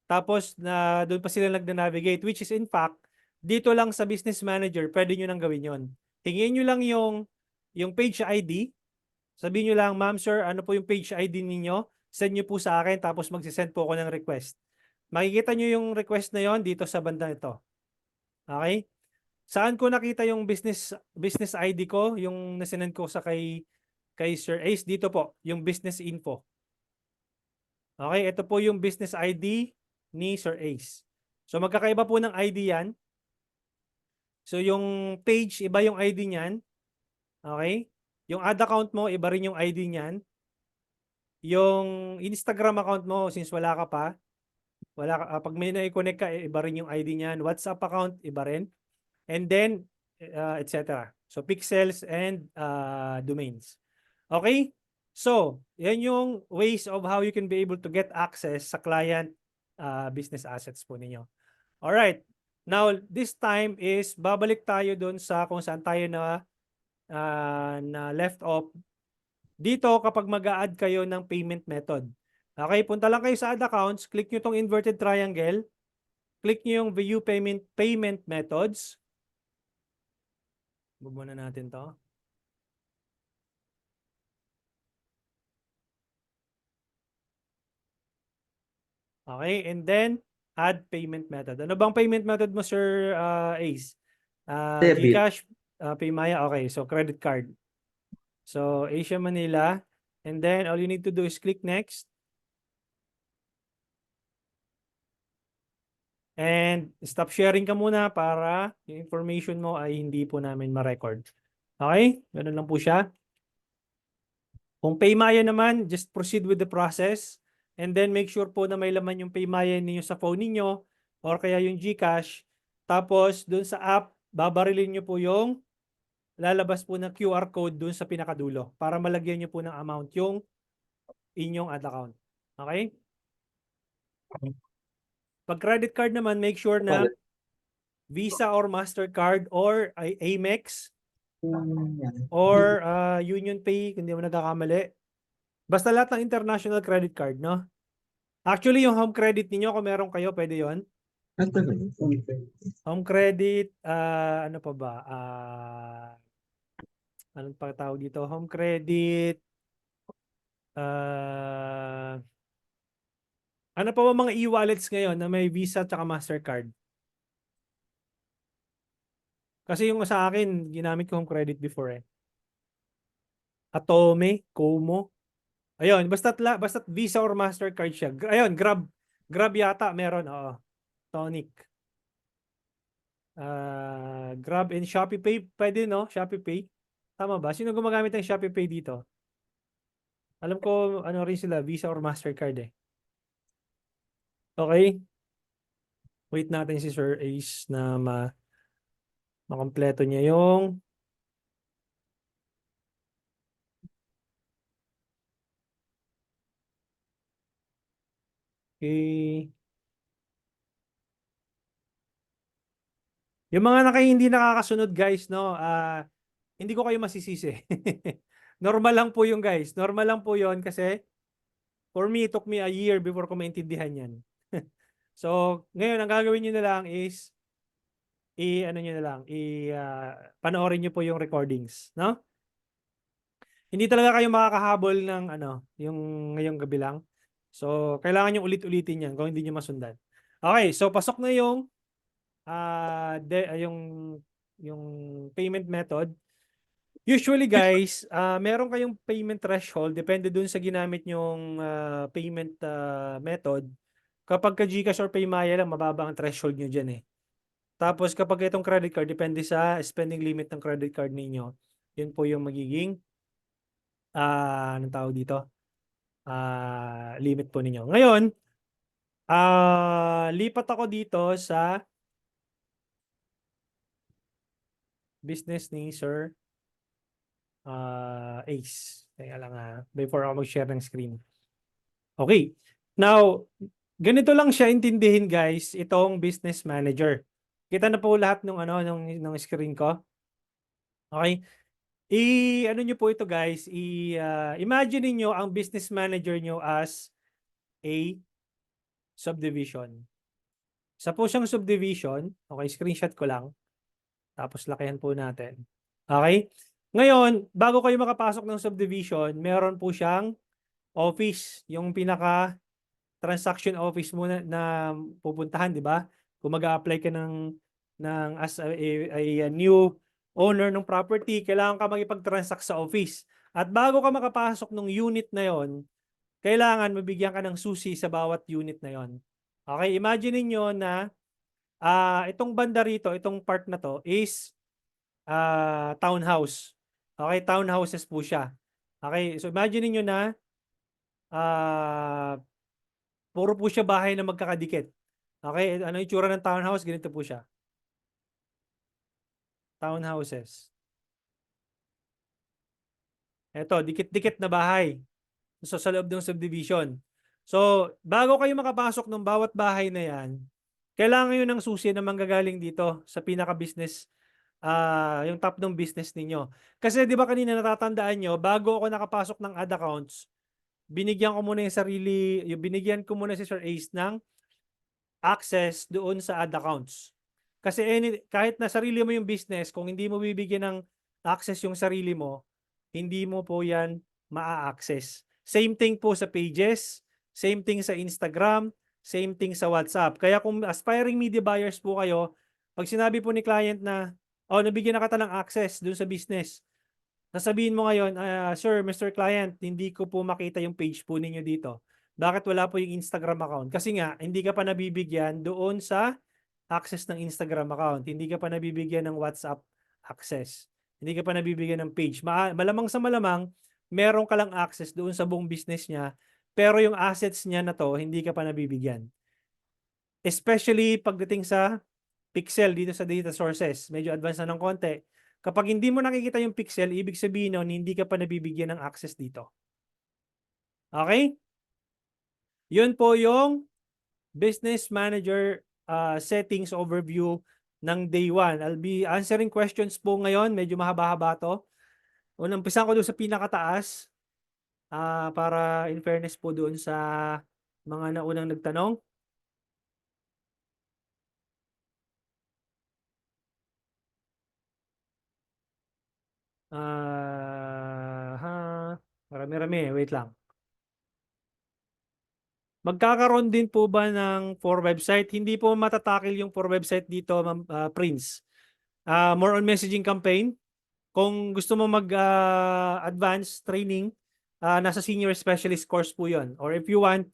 Tapos na doon pa sila nagna-navigate, which is in fact dito lang sa Business Manager pwede nyo nang gawin yon. Tingin nyo lang yung page ID. Sabihin nyo lang, ma'am, sir, ano po yung page ID ninyo? Send nyo po sa akin, tapos magsisend po ako ng request. Makikita nyo yung request na yon dito sa banda ito. Okay? Saan ko nakita yung business ID ko? Yung nasinend ko sa kay Sir Ace, dito po, yung business info. Okay, ito po yung business ID ni Sir Ace. So magkakaiba po ng ID yan. So yung page, iba yung ID niyan. Okay? Yung ad account mo, iba rin yung ID niyan. Yung Instagram account mo, since wala ka pa, pag may na-connect ka, iba rin yung ID niyan. WhatsApp account, iba rin. And then, etc. So pixels and domains. Okay? So, yan yung ways of how you can be able to get access sa client business assets po ninyo. Alright. Now, this time is babalik tayo dun sa kung saan tayo na left off. Dito, kapag mag-a-add kayo ng payment method. Okay, punta lang kayo sa add accounts, click nyo tong inverted triangle, click nyo yung view payment methods. Bubuna natin to. Okay, and then add payment method. Ano bang payment method mo, Sir Ace? Debit. GCash, Paymaya, okay. So credit card. So Asia Manila. And then all you need to do is click next. And stop sharing ka muna para yung information mo ay hindi po namin ma-record. Okay? Ganun lang po siya. Kung Paymaya naman, just proceed with the process. And then make sure po na may laman yung Paymaya ninyo sa phone ninyo or kaya yung GCash. Tapos, dun sa app, babarilin nyo po yung lalabas po na QR code dun sa pinakadulo para malagyan nyo po ng amount yung inyong ad account. Okay? Pag credit card naman, make sure na Visa or MasterCard or Amex or Union Pay, kung hindi mo nagkakamali. Basta lahat ng international credit card, no? Actually, yung home credit niyo kung meron kayo, pwede yon. Home credit, ano pa ba? Anong pa tawag dito? Home credit, ano pa ba mga e-wallets ngayon na may Visa at MasterCard? Kasi yung sa akin, ginamit ko home credit before eh. Atome, Como. Ayun, basta Visa or MasterCard siya. Ayun, Grab yata meron, oo. Tonic. Grab and Shopee Pay, pwede no? Shopee Pay. Tama ba? Sino gumagamit ng Shopee Pay dito? Alam ko ano rin sila, Visa or MasterCard eh. Okay? Wait natin si Sir Ace na makompleto niya yung okay. Yung mga hindi nakakasunod guys, no? Hindi ko kayo masisisi. Normal lang po yung guys. Normal lang po yon kasi for me, it took me a year before ko maintindihan yan. So, ngayon, ang gagawin nyo na lang is ano nyo na lang, panoorin nyo po yung recordings, no? Hindi talaga kayo makakahabol ng yung ngayong gabi lang. So, kailangan nyo ulit-ulitin yan kung hindi nyo masundan. Okay, so pasok na yung yung payment method. Usually guys, meron kayong payment threshold depende dun sa ginamit nyong payment method. Kapag ka GCash or Paymaya lang, mababa ang threshold nyo dyan eh. Tapos kapag itong credit card, depende sa spending limit ng credit card ninyo. Yun po yung magiging anong tawag dito? Limit po ninyo. Ngayon, lipat ako dito sa business ni Sir Ace. Kaya lang before ako mag-share ng screen. Okay. Now, ganito lang siya intindihin guys, itong business manager. Kita na po lahat ng ng screen ko. Okay? Ano niyo po ito guys, imagine niyo ang business manager niyo as a subdivision. Sa po siyang subdivision, okay, screenshot ko lang. Tapos lakihan po natin. Okay? Ngayon, bago kayo makapasok ng subdivision, meron po siyang office, yung pinaka transaction office muna na pupuntahan, di ba? Kung mag-a-apply ka ng as a new owner ng property, kailangan ka makipag-transact sa office. At bago ka makapasok ng unit na yon, kailangan mabigyan ka ng susi sa bawat unit na yon. Okay, imagine niyo na itong banda rito, itong part na to is townhouse. Okay, townhouses po siya. Okay, so imagine niyo na puro po siya bahay na magkakadikit. Okay, ano yung itsura ng townhouse? Ganito po siya. Townhouses. Ito, dikit-dikit na bahay. So, sa loob ng subdivision. So, bago kayo makapasok ng bawat bahay na yan, kailangan yun ng susi na manggagaling dito sa pinaka-business, yung top ng business ninyo. Kasi di ba kanina natatandaan nyo, bago ako nakapasok ng ad accounts, binigyan ko muna binigyan ko muna si Sir Ace ng access doon sa ad accounts. Kasi kahit na sarili mo yung business, kung hindi mo bibigyan ng access yung sarili mo, hindi mo po yan maa-access. Same thing po sa pages, same thing sa Instagram, same thing sa WhatsApp. Kaya kung aspiring media buyers po kayo, pag sinabi po ni client na, nabigyan na kita ng access doon sa business, sasabihin mo ngayon, Sir, Mr. Client, hindi ko po makita yung page po ninyo dito. Bakit wala po yung Instagram account? Kasi nga, hindi ka pa nabibigyan doon sa access ng Instagram account. Hindi ka pa nabibigyan ng WhatsApp access. Hindi ka pa nabibigyan ng page. Malamang sa malamang, meron ka lang access doon sa buong business niya, pero yung assets niya na to, hindi ka pa nabibigyan. Especially pagdating sa pixel dito sa data sources. Medyo advanced na ng konti. Kapag hindi mo nakikita yung pixel, ibig sabihin nun, hindi ka pa nabibigyan ng access dito. Okay? Yun po yung business manager settings overview ng day 1. I'll be answering questions po ngayon. Medyo mahaba-haba to. Umpisan ko doon sa pinakataas para in fairness po doon sa mga naunang nagtanong. Marami-rami. Wait lang. Magkakaroon din po ba ng for website? Hindi po matatakil yung for website dito, Prince. More on messaging campaign. Kung gusto mo mag-advance training, nasa senior specialist course po yon. Or if you want,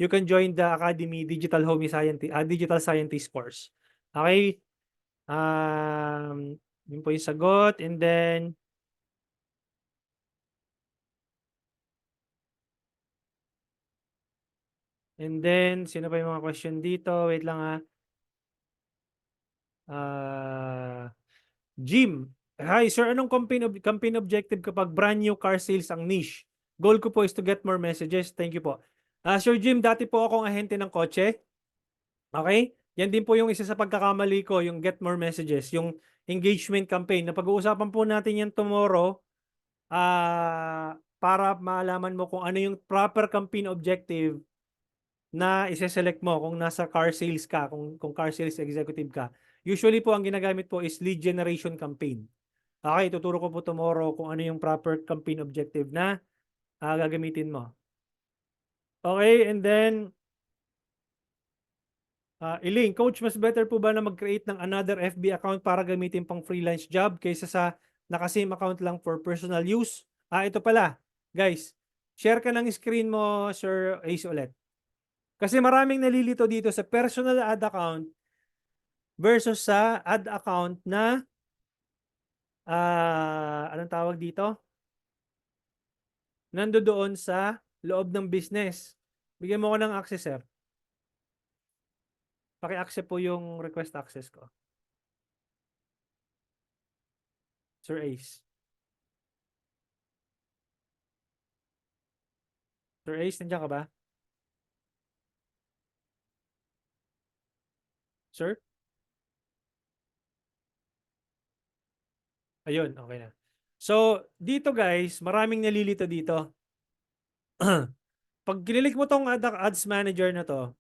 you can join the Academy Digital Scientist course. Okay? Yun po yung sagot. And then, sino pa yung mga question dito? Wait lang Jim, hi sir, anong campaign objective kapag brand new car sales ang niche? Goal ko po is to get more messages. Thank you po. Sir Jim, dati po akong ahente ng kotse. Okay? Yan din po yung isa sa pagkakamali ko, yung get more messages, yung engagement campaign. Na pag-uusapan po natin yan tomorrow para malaman mo kung ano yung proper campaign objective na ise-select mo kung nasa car sales ka, kung car sales executive ka. Usually po, ang ginagamit po is lead generation campaign. Okay, tuturo ko po tomorrow kung ano yung proper campaign objective na gagamitin mo. Okay, and then, Elaine, Coach, mas better po ba na mag-create ng another FB account para gamitin pang freelance job kaysa sa naka-same account lang for personal use? Ito pala, guys, share ka ng screen mo, Sir Ace ulit. Kasi maraming nalilito dito sa personal ad account versus sa ad account na anong tawag dito? Nandoon sa loob ng business. Bigyan mo ko ng access, sir. Paki-accept po yung request access ko. Sir Ace. Sir Ace, nandiyan ka ba? Sir? Ayun, okay na. So, dito guys, maraming nalilito dito. Pag kinilik mo tong ads manager na to,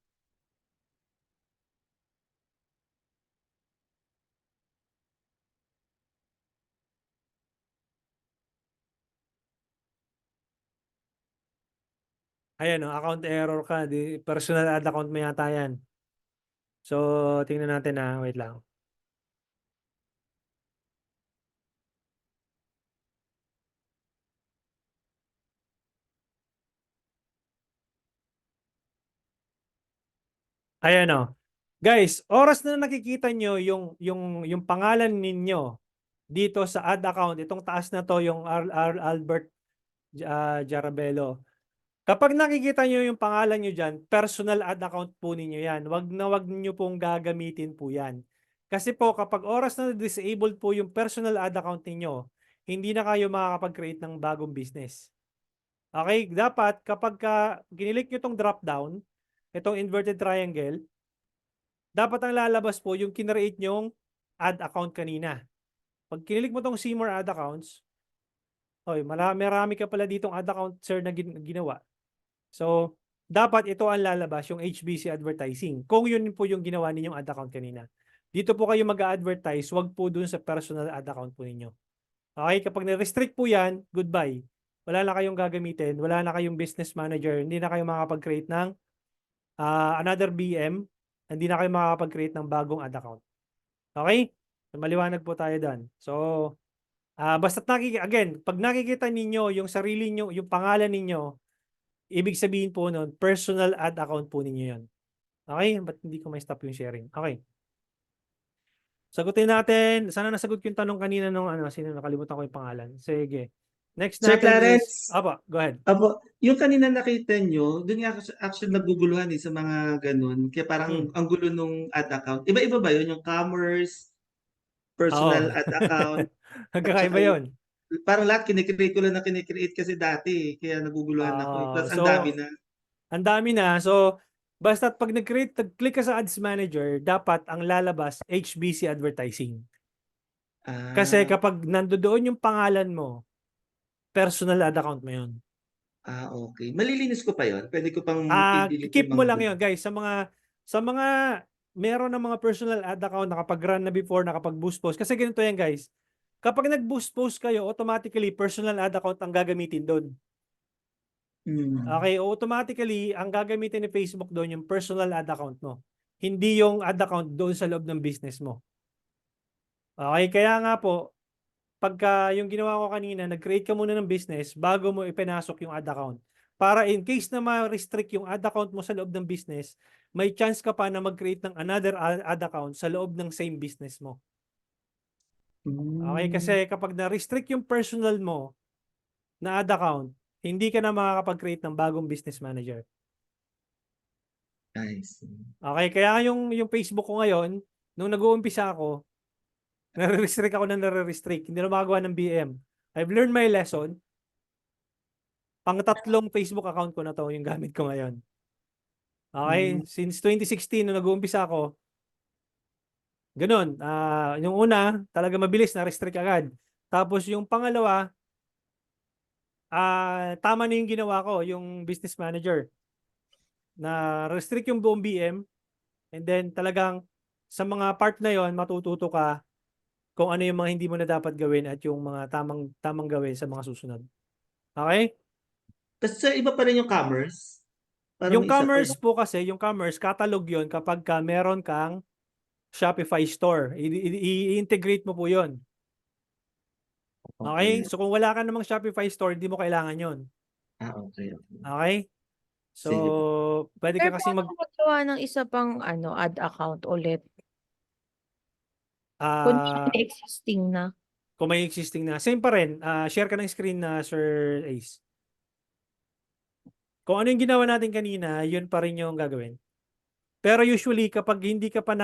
ayan o, account error ka. Personal ad account mo yata yan. So, tingnan natin na. Wait lang. Ayan o. Guys, oras na nakikita nyo yung pangalan ninyo dito sa ad account, itong taas na to, yung Albert Jarabelo. Kapag nakikita nyo yung pangalan nyo dyan, personal ad account po ninyo yan. Wag nyo pong gagamitin po yan. Kasi po, kapag oras na disabled po yung personal ad account ninyo, hindi na kayo makakapag-create ng bagong business. Okay? Dapat, kapag ginilik nyo itong drop down, itong inverted triangle, dapat ang lalabas po yung kinreate nyong ad account kanina. Pag kinilik mo itong see more ad accounts, marami ka pala ditong ad account, sir, na ginawa. So, dapat ito ang lalabas, yung HBC advertising. Kung yun po yung ginawa ninyong ad account kanina. Dito po kayo mag-advertise, wag po dun sa personal ad account po ninyo. Okay? Kapag na-restrict po yan, goodbye. Wala na kayong gagamitin, wala na kayong business manager, hindi na kayo makakapag-create ng another BM, hindi na kayo makakapag-create ng bagong ad account. Okay? Maliwanag po tayo dyan. So, basta't again, pag nakikita ninyo yung sarili nyo, yung pangalan ninyo, ibig sabihin po nun, personal ad account po ninyo yun. Okay? Ba't hindi ko may stop yung sharing? Okay. Sagutin natin. Sana nasagot ko yung tanong kanina nung sino, nakalimutan ko yung pangalan. Sige. Next Sir natin is, Clarence, go ahead. Apo, yung kanina nakita nyo, dun nga actually naguguluhan sa mga ganun. Kaya parang ang gulo nung ad account. Iba-iba ba yun? Yung commerce, Oo. personal ad account, at Magkakaiba saka yung, yun. parang lahat kinikreate ko lang na kinikreate kasi dati. Kaya naguguluhan ako. Plus ang dami So, na. ang dami na. So, basta pag nag-click ka sa Ads Manager, dapat ang lalabas HBC advertising. Kasi Ah, kapag nandoon yung pangalan mo, personal ad account mo yun. okay. Malilinis ko pa yon. Pwede ko pang i-delete Keep yung mo mga lang gulo. yun, guys. Sa mga meron ng mga personal ad account nakapag-run na before, nakapag-boost post. Kasi ganito yan, guys. Kapag nag-boost post kayo, automatically personal ad account ang gagamitin doon. Hmm. Okay, automatically ang gagamitin ni Facebook doon yung personal ad account mo. Hindi yung ad account doon sa loob ng business mo. Okay, kaya nga po, pagka yung ginawa ko kanina, nag-create ka muna ng business bago mo ipinasok yung ad account. Para in case na ma-restrict yung ad account mo sa loob ng business, may chance ka pa na mag-create ng another ad account sa loob ng same business mo. Okay, kasi Hmm. kapag na-restrict yung personal mo na ad account, hindi ka na makakapag-create ng bagong business manager. I see. Okay, kaya yung Facebook ko ngayon, nung nag-uumpisa ako, nare-restrict ako ng nare-restrict. Hindi na makagawa ng BM. I've learned my lesson. Pang-tatlong Facebook account ko na to yung gamit ko ngayon. Hmm. Okay? Since 2016, nung nag-uumpisa ako, ganun. Yung una, talaga mabilis, na-restrict agad. Tapos yung pangalawa, tama na yung ginawa ko, yung business manager. Na-restrict yung buong BM. And then talagang sa mga part na yon matututo ka kung ano yung mga hindi mo na dapat gawin at yung mga tamang gawin sa mga susunod. Okay? Tapos sa iba pa rin yung commerce. Parang Yung may isa pa commerce yun. po kasi, yung commerce, catalog yon kapag meron kang Shopify store. I-integrate mo po yon. Okay. Okay? So kung wala ka namang Shopify store, hindi mo kailangan yon. Okay, okay. Okay? So, Sige po. pwede Sir, ka kasing paano magawa ng isa pang ad account ulit? Kung ah, existing na. kung may existing na. Same pa rin. Share ka ng screen na Sir Ace. Kung ano yung ginawa natin kanina, yun pa rin yung gagawin. Pero usually, kapag hindi ka pa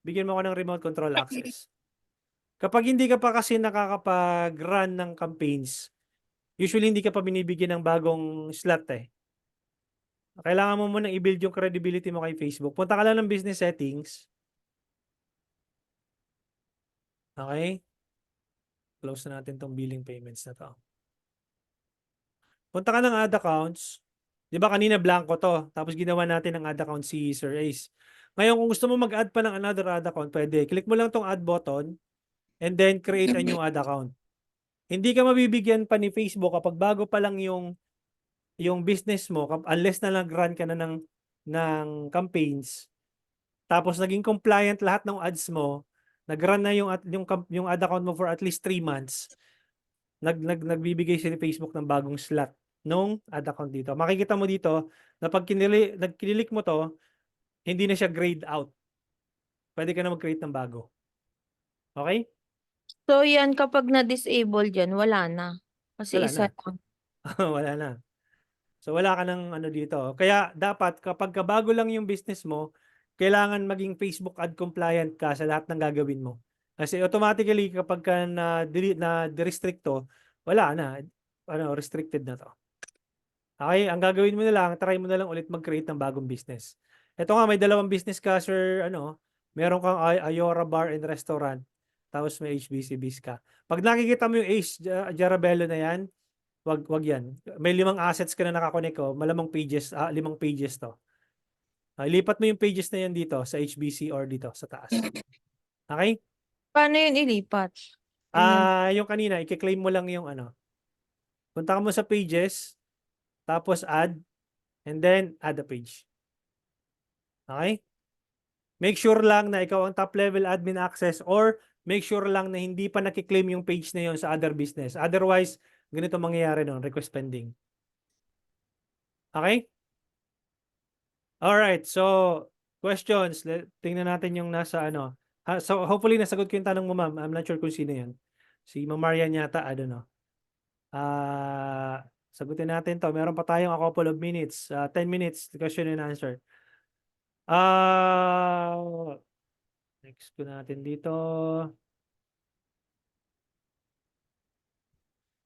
bigyan mo ako ng remote control access. Kapag hindi ka pa kasi nakakapag-run ng campaigns, Usually, hindi ka pa binibigyan ng bagong slot eh. Kailangan mo munang i-build yung credibility mo kay Facebook. Punta ka lang ng business settings. Okay? Close na natin tong billing payments na to. Punta ka ng ad accounts. Di ba kanina blanco to. Tapos ginawa natin ng ad account si Sir Ace. Ngayon, kung gusto mo mag-add pa ng another ad account, pwede. Click mo lang tong add button and then create a new ad account. Hindi ka mabibigyan pa ni Facebook kapag bago pa lang yung business mo, unless na nag-run ka na ng campaigns, tapos naging compliant lahat ng ads mo, nag-run na yung ad account mo for at least 3 months, nagbibigay si Facebook ng bagong slot nung ad account dito. Makikita mo dito na pag kinilik mo to, hindi na siya grayed out. Pwede ka na mag-create ng bago. Okay? So yan kapag na-disable yan, wala na. Kasi Wala isa na. lang. Wala na. So wala ka ng ano dito. Kaya dapat kapag bago lang yung business mo, kailangan maging Facebook ad compliant ka sa lahat ng gagawin mo. Kasi automatically kapag ka na-restrict to, wala na. Restricted na to. Okay, ang gagawin mo na lang, try mo na lang ulit mag-create ng bagong business. Ito nga, may dalawang business ka, sir, meron kang Ayora Bar and Restaurant, tapos may HBCBs ka. Pag nakikita mo yung Ace Jarabello na yan, wag yan. May 5 assets ka na nakakonect ko, malamang pages, 5 pages to. Ilipat mo yung pages na yan dito sa HBC or dito sa taas. Okay? Paano yun ilipat? Ganun. Yung kanina, i-claim mo lang yung punta ka mo sa pages, tapos add, and then add a page. Okay? Make sure lang na ikaw ang top level admin access or make sure lang na hindi pa nakiklaim yung page na yon sa other business. Otherwise, ganito mangyayari nun, request pending. Okay? Alright, so questions. Tingnan natin yung nasa So hopefully nasagot ko yung tanong mo, ma'am. I'm not sure kung sino yan. Si Ma'am Marian yata, I don't know. Sagutin natin to. Meron pa tayong a couple of minutes. 10 minutes, question and answer. Next ko natin dito.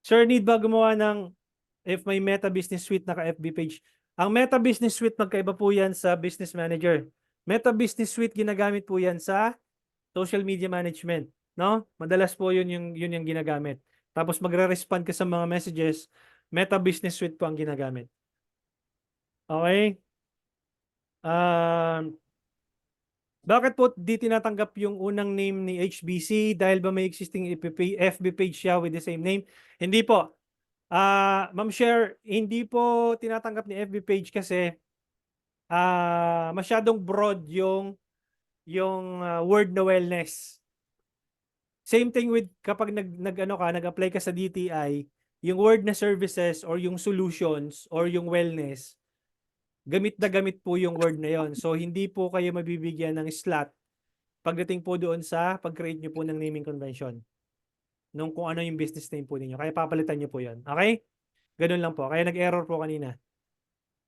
Sir, need ba gumawa ng if may Meta Business Suite naka-FB page? Ang Meta Business Suite, magkaiba po yan sa Business Manager. Meta Business Suite, ginagamit po yan sa social media management. No? Madalas po yun yung ginagamit. Tapos magre-respond ka sa mga messages, Meta Business Suite po ang ginagamit. Okay? Bakit po di tinatanggap yung unang name ni HBC? Dahil ba may existing FB page siya with the same name? Hindi po. Ma'am Cher, hindi po tinatanggap ni FB page kasi masyadong broad yung word na wellness. Same thing with kapag nag-apply ka sa DTI, yung word na services or yung solutions or yung wellness, gamit na gamit po yung word na yon. So hindi po kayo mabibigyan ng slot pagdating po doon sa pag-create nyo po ng naming convention nung kung ano yung business name po ninyo. Kaya papalitan nyo po yon. Okay? Ganun lang po. Kaya nag-error po kanina.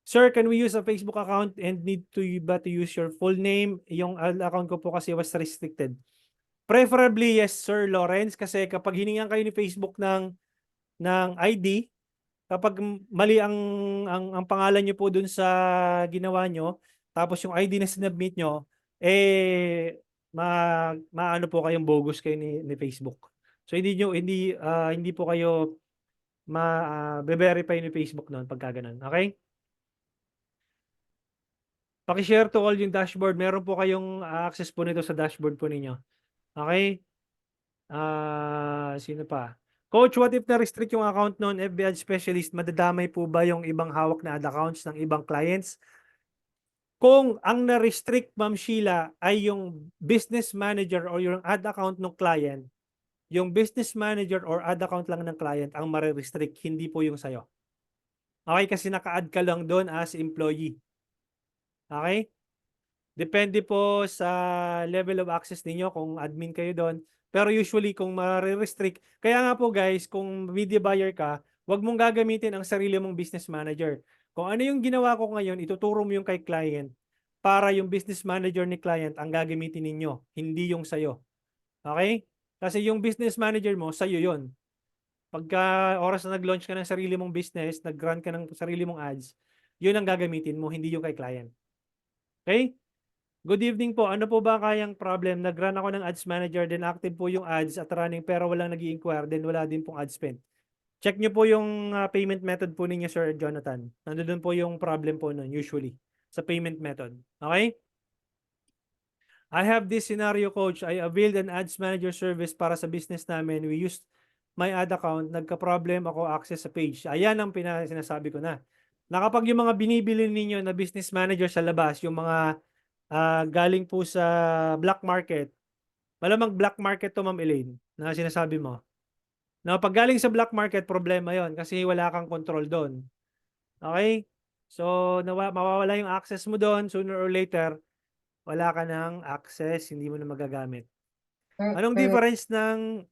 Sir, can we use a Facebook account and need to use your full name? Yung account ko po kasi was restricted. Preferably, yes, Sir Lawrence, kasi kapag hiningan kayo ni Facebook ng ID, kapag mali ang pangalan nyo po dun sa ginawa nyo, tapos yung ID na sinubmit nyo, maano po kayong bogus kayo ni Facebook. So hindi po kayo ma-verify ni Facebook noon pagka ganun. Okay? Paki-share to all yung dashboard. Meron po kayong access po nito sa dashboard po ninyo. Okay? Sino pa? Coach, what if na-restrict yung account noon, FB ad specialist, madadamay po ba yung ibang hawak na ad accounts ng ibang clients? Kung ang na-restrict, Ma'am Sheila, ay yung business manager or yung ad account ng client, yung business manager or ad account lang ng client ang marirestrict, hindi po yung sayo. Okay? Kasi naka-add ka lang doon as employee. Okay? Depende po sa level of access ninyo kung admin kayo doon. Pero usually kung ma-restrict, kaya nga po guys, kung media buyer ka, wag mong gagamitin ang sarili mong business manager. Kung ano yung ginawa ko ngayon, ituturo mo yung kay client para yung business manager ni client ang gagamitin ninyo, hindi yung sayo. Okay? Kasi yung business manager mo, sayo yon. Pagka oras na nag-launch ka ng sarili mong business, nag-run ka ng sarili mong ads, yun ang gagamitin mo, hindi yung kay client. Okay? Good evening po. Ano po ba kayang problem? Nag-run ako ng ads manager, then active po yung ads at running pero walang nag-i-inquire, then wala din pong ad spend. Check nyo po yung payment method po ninyo, Sir Jonathan. Nandun po yung problem po nun, usually, sa payment method. Okay? I have this scenario, coach. I availed an ads manager service para sa business namin. We used my ad account. Nagka-problem ako access sa page. Ayan ang sinasabi ko na. Kapag yung mga binibili ninyo na business manager sa labas, yung mga galing po sa black market, malamang black market to, Ma'am Elaine, na sinasabi mo. Na pag galing sa black market, problema yon kasi wala kang control doon. Okay? So, mawawala yung access mo doon, sooner or later, wala ka ng access, hindi mo na magagamit. Anong difference ng...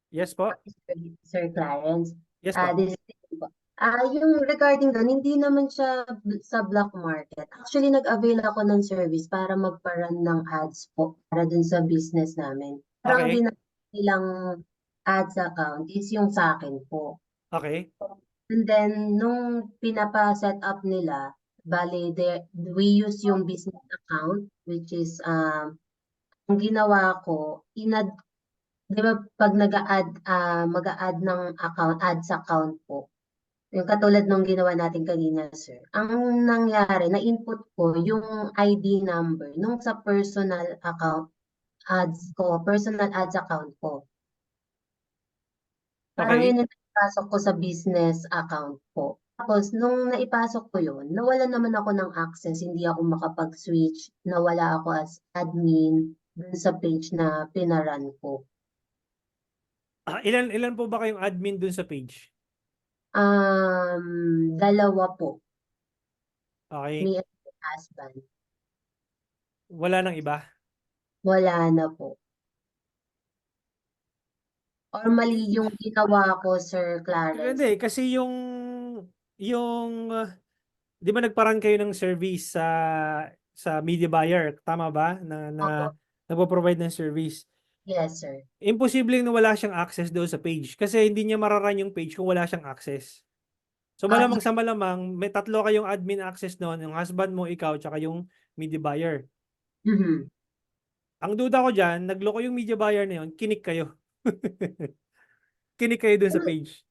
Yes po? Sir Clarence, Yes po. this is po. Yung regarding doon, hindi naman siya sa black market. Actually, nag-avail ako ng service para magpa-run ng ads po para dun sa business namin. Parang Okay. nilang ads account is yung sa akin po. Okay. And then, nung pinapa-set up nila, bale, we use yung business account, which is, ang ginawa ko, di ba pag mag-a-add ng account, ads account po, yung katulad nung ginawa natin kanina, sir. Ang nangyari, na-input ko yung ID number nung sa personal account ads ko, personal ads account ko. Parang Okay. yun yung naipasok ko sa business account ko. Tapos, nung naipasok ko yun, nawala naman ako ng access, hindi ako makapag-switch, nawala ako as admin dun sa page na pinaran ko. Ilan po ba kayong admin dun sa page? Dalawa po, Okay. me and my husband. Wala nang iba? Wala na po. Or mali yung ginawa ko, Sir Clarence. Hindi, kasi di ba nagparan kayo ng service sa media buyer, tama ba? Na Opo. nagpo-provide ng service. Yes, sir. Imposibleng na wala siyang access doon sa page kasi hindi niya mararan yung page kung wala siyang access. So malamang sa malamang, may tatlo kayong admin access noon, yung husband mo, ikaw, tsaka yung media buyer. Mhm. Ang duda ko dyan, nagloko yung media buyer na yun, kinik kayo. Kinik kayo doon sa page.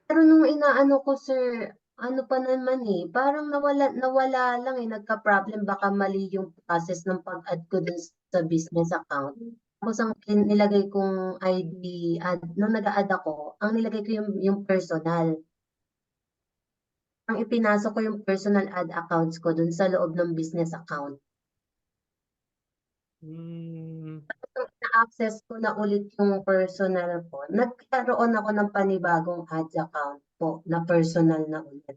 Pero nung inaano ko, sir, ano pa naman parang nawala lang nagka-problem, baka mali yung process ng pag-add ko dun sa business account. Tapos ang nilagay kong ID, nung nag-a-add ako, ang nilagay ko yung personal. Ang ipinasok ko yung personal ad accounts ko dun sa loob ng business account. Na-access ko na ulit yung personal ko. Nagkaroon ako ng panibagong ads account po na personal na ulit.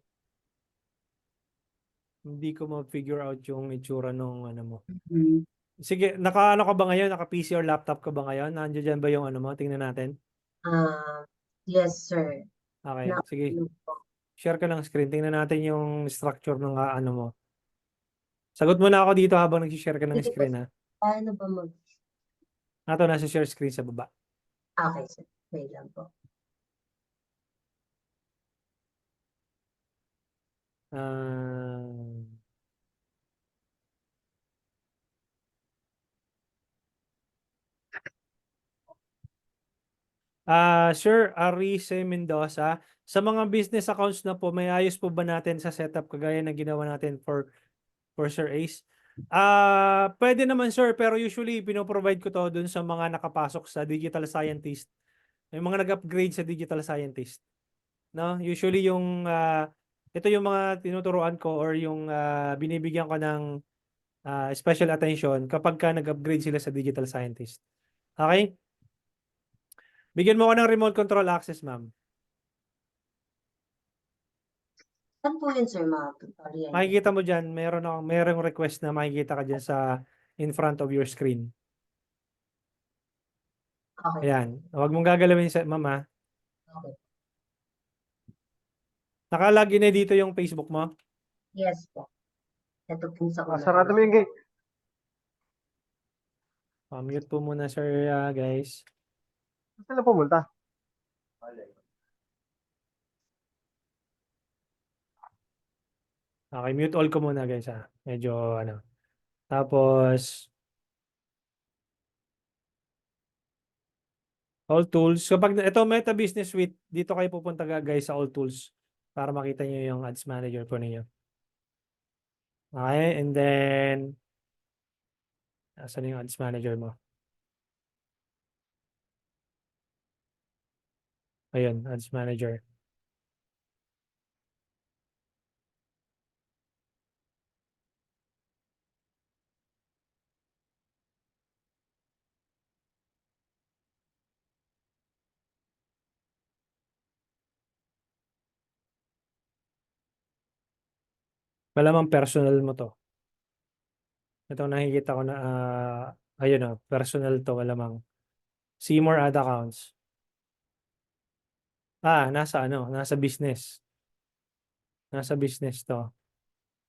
Hindi ko ma-figure out yung itsura nung ano mo. Mhm. Sige, naka-ano ka ba ngayon? Naka-PC or laptop ka ba ngayon? Nandiyan dyan ba yung ano mo? Tingnan natin. Yes, sir. Okay, Na, sige. ano po. Share ka ng screen. Tingnan natin yung structure ng ano mo. Sagot mo na ako dito habang nag-share ka ng Sige po, screen, ha? paano ba mag... Ito, nasa share screen sa baba. Okay, sir. Wait lang po. Sir Arice Mendoza, sa mga business accounts na po, may ayos po ba natin sa setup kagaya na ginawa natin for Sir Ace? Pwede naman, sir, pero usually pino-provide ko to dun sa mga nakapasok sa digital scientist. Yung mga nag-upgrade sa digital scientist. No? Usually ito yung mga tinuturuan ko or yung binibigyan ko ng special attention kapag ka nag-upgrade sila sa digital scientist. Okay? Bigyan mo ako ng remote control access, ma'am. Saan po yun, sir, mga Makikita mo dyan, mayroong request na makikita ka dyan in front of your screen. Okay. Ayan. Huwag mong gagalawin sa mama. Okay. Nakalagin na dito yung Facebook mo. Yes po. Ito po sa una. Sarado mo yung gate. Mute po muna, sir, guys. Saan sila pumunta? Okay, mute all ko muna guys ha. Medyo ano. Tapos, all tools. Kapag ito Meta Business Suite, dito kayo pupunta guys sa all tools para makita nyo yung ads manager po ninyo. Okay, and then, asan yung ads manager mo? Ayun, ads manager. Malamang personal mo to. Ito nakikita ko na, ayun o, personal to, malamang. See more ad accounts. Nasa ano, nasa business. Nasa business to.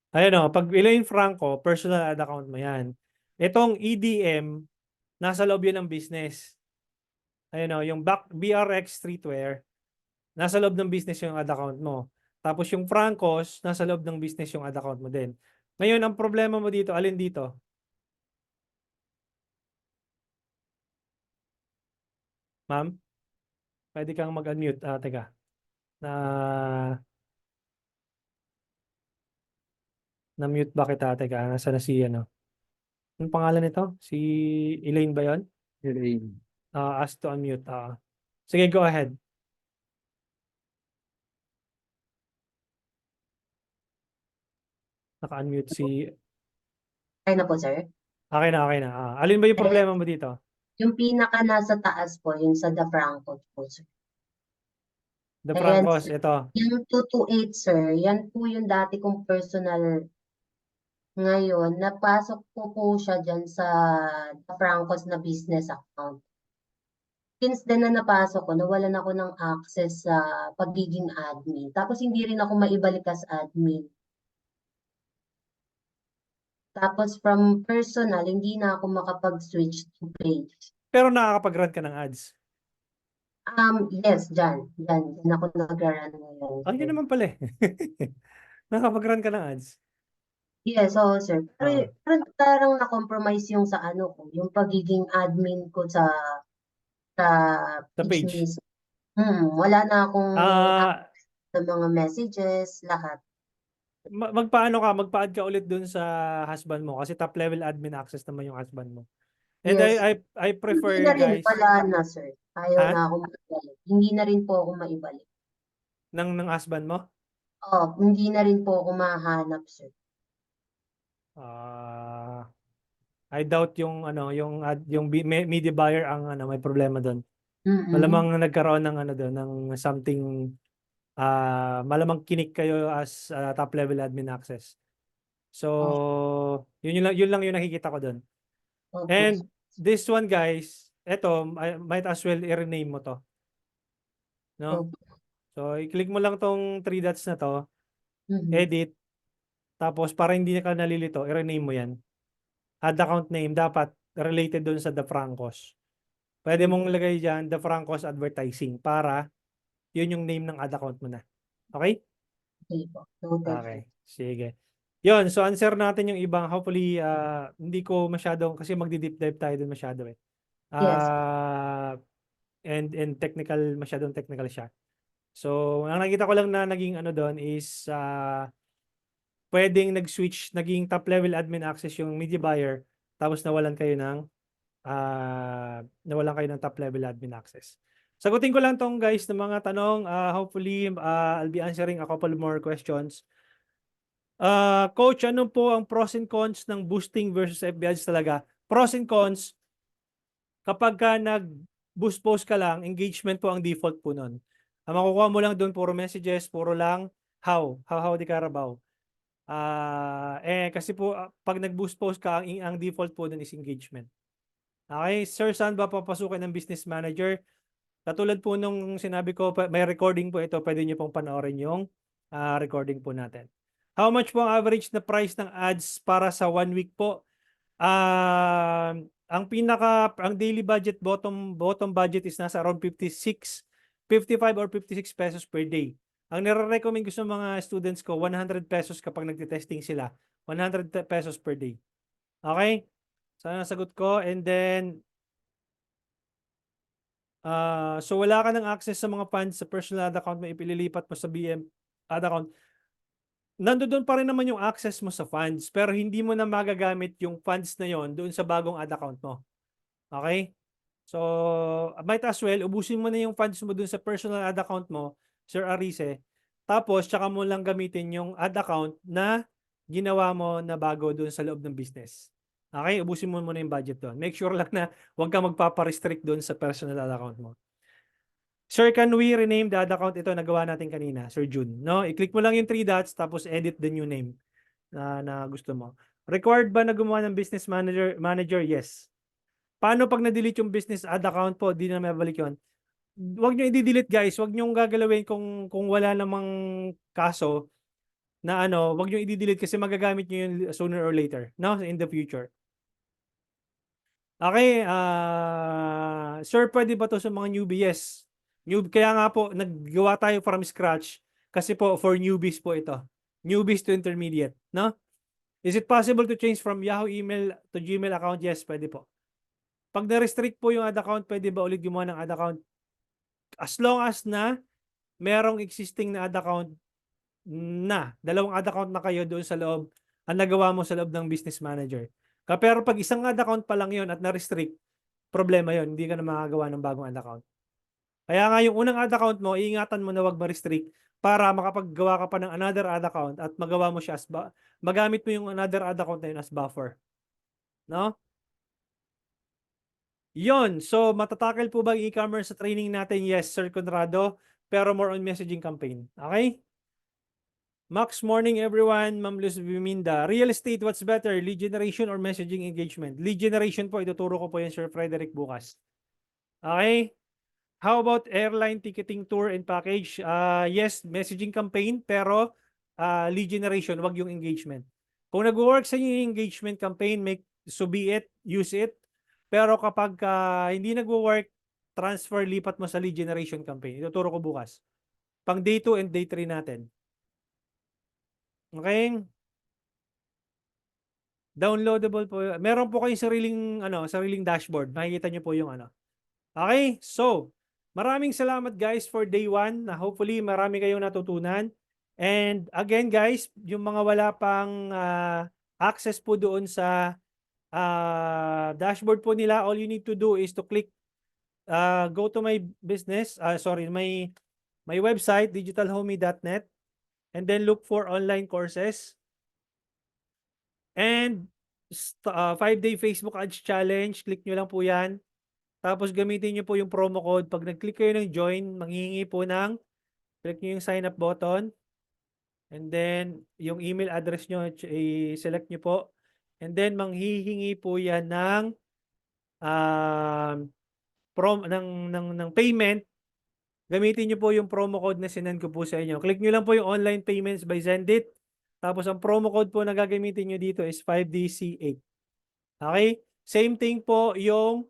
Ayun o, pag Elaine Franco, personal ad account mo yan. Itong EDM, nasa loob yun ng business. Ayun o, yung BRX Streetwear, nasa loob ng business yung ad account mo. Tapos yung Francos, nasa loob ng business yung ad account mo din. Ngayon, ang problema mo dito, alin dito? Ma'am? Pwede kang mag-unmute. Teka. Na-mute ba kita? Teka, nasa na si ano? Anong pangalan nito? Si Elaine ba yun? Elaine. Ask to unmute. Sige, go ahead. Naka-unmute si... Ay na po, sir. Okay na, okay na. Alin ba yung problema mo dito? Yung pinaka nasa taas po, yung sa The Franco po, sir. The Ayan, Francos, sir. ito. Yung 228, sir, yan po yung dati kong personal. Ngayon, napasok po siya dyan sa The Francos na business account. Since then na napasok ko, nawalan ako ng access sa pagiging admin. Tapos hindi rin ako maibalik as admin. Tapos from personal, hindi na ako makapag-switch to page. Pero nakakapag-run ka ng ads. Yes, dyan ako nag-run ngayon. Yun sir. naman pala eh. Nakakapag-run ka ng ads. Yes, oo, sir. Pero parang na-compromise yung sa ano ko, yung pagiging admin ko sa Sa page page. mismo. Wala na akong Ah, sa mga messages, lahat. magpa-add ka ulit dun sa husband mo kasi top level admin access naman yung husband mo. And Yes. I Hindi prefer na rin, guys wala na, sir. Ayaw Ha? na ako maibalik. Hindi na rin po ako maibalik. ng husband mo. Hindi na rin po ako mahanap, sir. I doubt yung ano, yung media buyer ang ano, may problema doon. Mm-mm. Malamang nagkaroon ng ano doon, ng something malamang kinik kayo as top level admin access. So, yun lang yung nakikita ko doon. Opo, And sir. this one guys, eto, might as well i-rename mo to. No? Opo. So, i-click mo lang tong 3 dots na to, Mhm. edit, tapos para hindi ka nalilito, i-rename mo yan. Add account name, dapat related doon sa The Francos. Pwede mong lagay dyan, The Francos Advertising, para yun yung name ng ad account mo na. Okay? Okay po. Noted po. Okay. Sige. Yun, so answer natin yung ibang, hopefully, hindi ko masyadong, kasi magdi-deep dive tayo dun masyado eh. Yes. And technical, masyadong technical siya. So, ang nakita ko lang na naging ano doon is, pwedeng nag-switch, naging top level admin access yung media buyer, tapos nawalan kayo ng top level admin access. Sagutin ko lang tong guys ng mga tanong. Hopefully, I'll be answering a couple more questions. Coach, ano po ang pros and cons ng boosting versus FB ads talaga? Pros and cons, kapag ka nag-boost post ka lang, engagement po ang default po nun. Ang makukuha mo lang doon, puro messages, puro lang how di Carabao. Kasi po, pag nag-boost post ka, ang default po dun is engagement. Okay, sir, saan ba papasukin ng business manager? Katulad po nung sinabi ko, may recording po ito, pwede nyo pong panoorin yung recording po natin. How much po ang average na price ng ads para sa 1 week po? ang daily budget, bottom budget is nasa around 55 or 56 pesos per day. Ang nire-recommend ko sa mga students ko, 100 pesos kapag nagte-testing sila. 100 pesos per day. Okay? Sana nasagot ko. And then, so wala ka ng access sa mga funds sa personal ad account mo, ipililipat mo sa BM ad account. Nandoon pa rin naman yung access mo sa funds, pero hindi mo na magagamit yung funds na yon doon sa bagong ad account mo. Okay? So, might as well, ubusin mo na yung funds mo doon sa personal ad account mo, Sir Arise. Tapos, tsaka mo lang gamitin yung ad account na ginawa mo na bago doon sa loob ng business. Okay? Ubusin mo muna yung budget doon. Make sure lang na huwag ka magpaparestrict doon sa personal ad account mo. Sir, can we rename the ad account? Ito, nagawa natin kanina, Sir June. No? I-click mo lang yung 3 dots, tapos edit the new name na gusto mo. Required ba na gumawa ng business manager? Yes. Paano pag na-delete yung business ad account po? Di na mabalik yun. Huwag nyo i-delete, guys. Huwag nyo gagalawin kung wala namang kaso na huwag nyo i-delete kasi magagamit nyo yun sooner or later, no? In the future. Okay, sir, pwede ba to sa mga newbie? Yes. Kaya nga po, naggawa tayo from scratch kasi po for newbies po ito. Newbies to intermediate, no? Is it possible to change from Yahoo email to Gmail account? Yes, pwede po. Pag na-restrict po yung ad account, pwede ba ulit gumawa ng ad account? As long as na merong existing na ad account na, dalawang ad account na kayo doon sa loob, ang nagawa mo sa loob ng business manager. Pero pag isang ad account pa lang yun at na-restrict, problema yun, hindi ka na makagawa ng bagong ad account. Kaya nga yung unang ad account mo, iingatan mo na wag ma-restrict para makapaggawa ka pa ng another ad account at magawa mo siya magamit mo yung another ad account na yun as buffer. No? Yon, so matatakel po ba ang e-commerce sa training natin? Yes, Sir Conrado, pero more on messaging campaign. Okay? Max morning everyone, Ma'am Luz Biminda. Real estate, what's better? Lead generation or messaging engagement? Lead generation po, ituturo ko po yan, Sir Frederick, bukas. Okay? How about airline ticketing tour and package? Yes, messaging campaign, pero lead generation, wag yung engagement. Kung nag-work sa inyo yung engagement campaign, so be it, use it. Pero kapag hindi nag-work, transfer, lipat mo sa lead generation campaign. Ituturo ko bukas. Pang day 2 and day 3 natin. Okay? Downloadable po. Meron po kayong sariling dashboard. Makikita niyo po yung Okay? So, maraming salamat guys for day 1. Hopefully, marami kayong natutunan. And again guys, yung mga wala pang access po doon sa dashboard po nila, all you need to do is to click, go to my business, my website, digitalhomey.net, and then look for online courses. And 5-day Facebook Ads Challenge, click nyo lang po yan. Tapos gamitin nyo po yung promo code. Pag nag-click kayo ng join, manghihingi po click nyo yung sign up button. And then, yung email address nyo, i-select nyo po. And then, manghihingi po yan ng payment. Gamitin nyo po yung promo code na sinend ko po sa inyo. Click nyo lang po yung online payments by Zendit. Tapos, ang promo code po na gagamitin nyo dito is 5DC8. Okay? Same thing po yung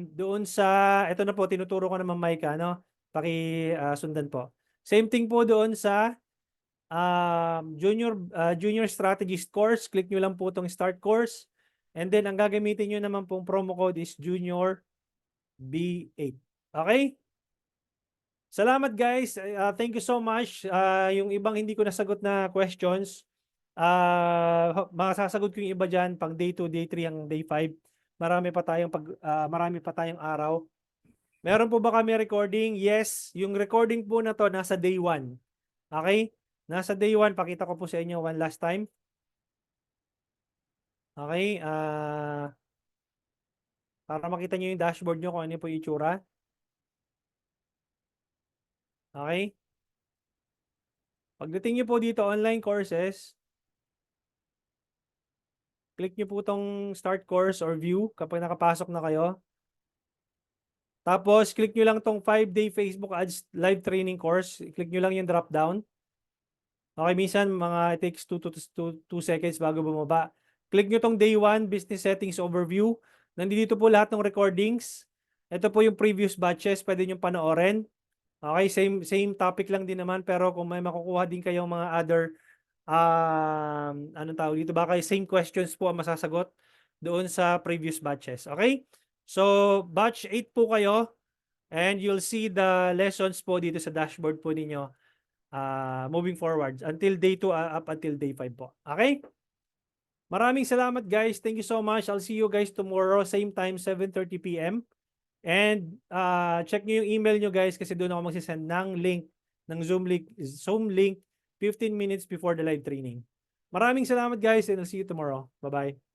doon sa, ito na po, tinuturo ko naman Micah, no? Sundan po. Same thing po doon sa junior strategist course. Click nyo lang po itong start course. And then, ang gagamitin nyo naman pong promo code is junior B8. Okay? Salamat guys. Thank you so much. Yung ibang hindi ko nasagot na questions, masasagot ko yung iba dyan pang day 2, day 3, ang day 5. Marami pa tayong araw. Meron po ba kami recording? Yes. Yung recording po na to nasa day 1. Okay? Nasa day 1, pakita ko po sa inyo one last time. Okay? Para makita nyo yung dashboard nyo kung ano po yung itsura. Okay? Pagdating nyo po dito, online courses, click nyo po itong start course or view kapag nakapasok na kayo. Tapos, click nyo lang itong 5-day Facebook Ads live training course. Click nyo lang yung drop down. Okay, minsan it takes 2 seconds bago bumaba. Click nyo tong day 1 business settings overview. Nandito po lahat ng recordings. Ito po yung previous batches, pwede nyo panoorin. Okay, same topic lang din naman, pero kung may makukuha din kayong mga other anong tawag dito, baka same questions po ang masasagot doon sa previous batches. Okay? So, batch 8 po kayo and you'll see the lessons po dito sa dashboard po ninyo moving forward until day 2 up until day 5 po. Okay? Maraming salamat guys. Thank you so much. I'll see you guys tomorrow, same time, 7:30 p.m. And check nyo yung email nyo guys kasi doon ako magsisend ng link, ng Zoom link 15 minutes before the live training. Maraming salamat guys and I'll see you tomorrow. Bye-bye.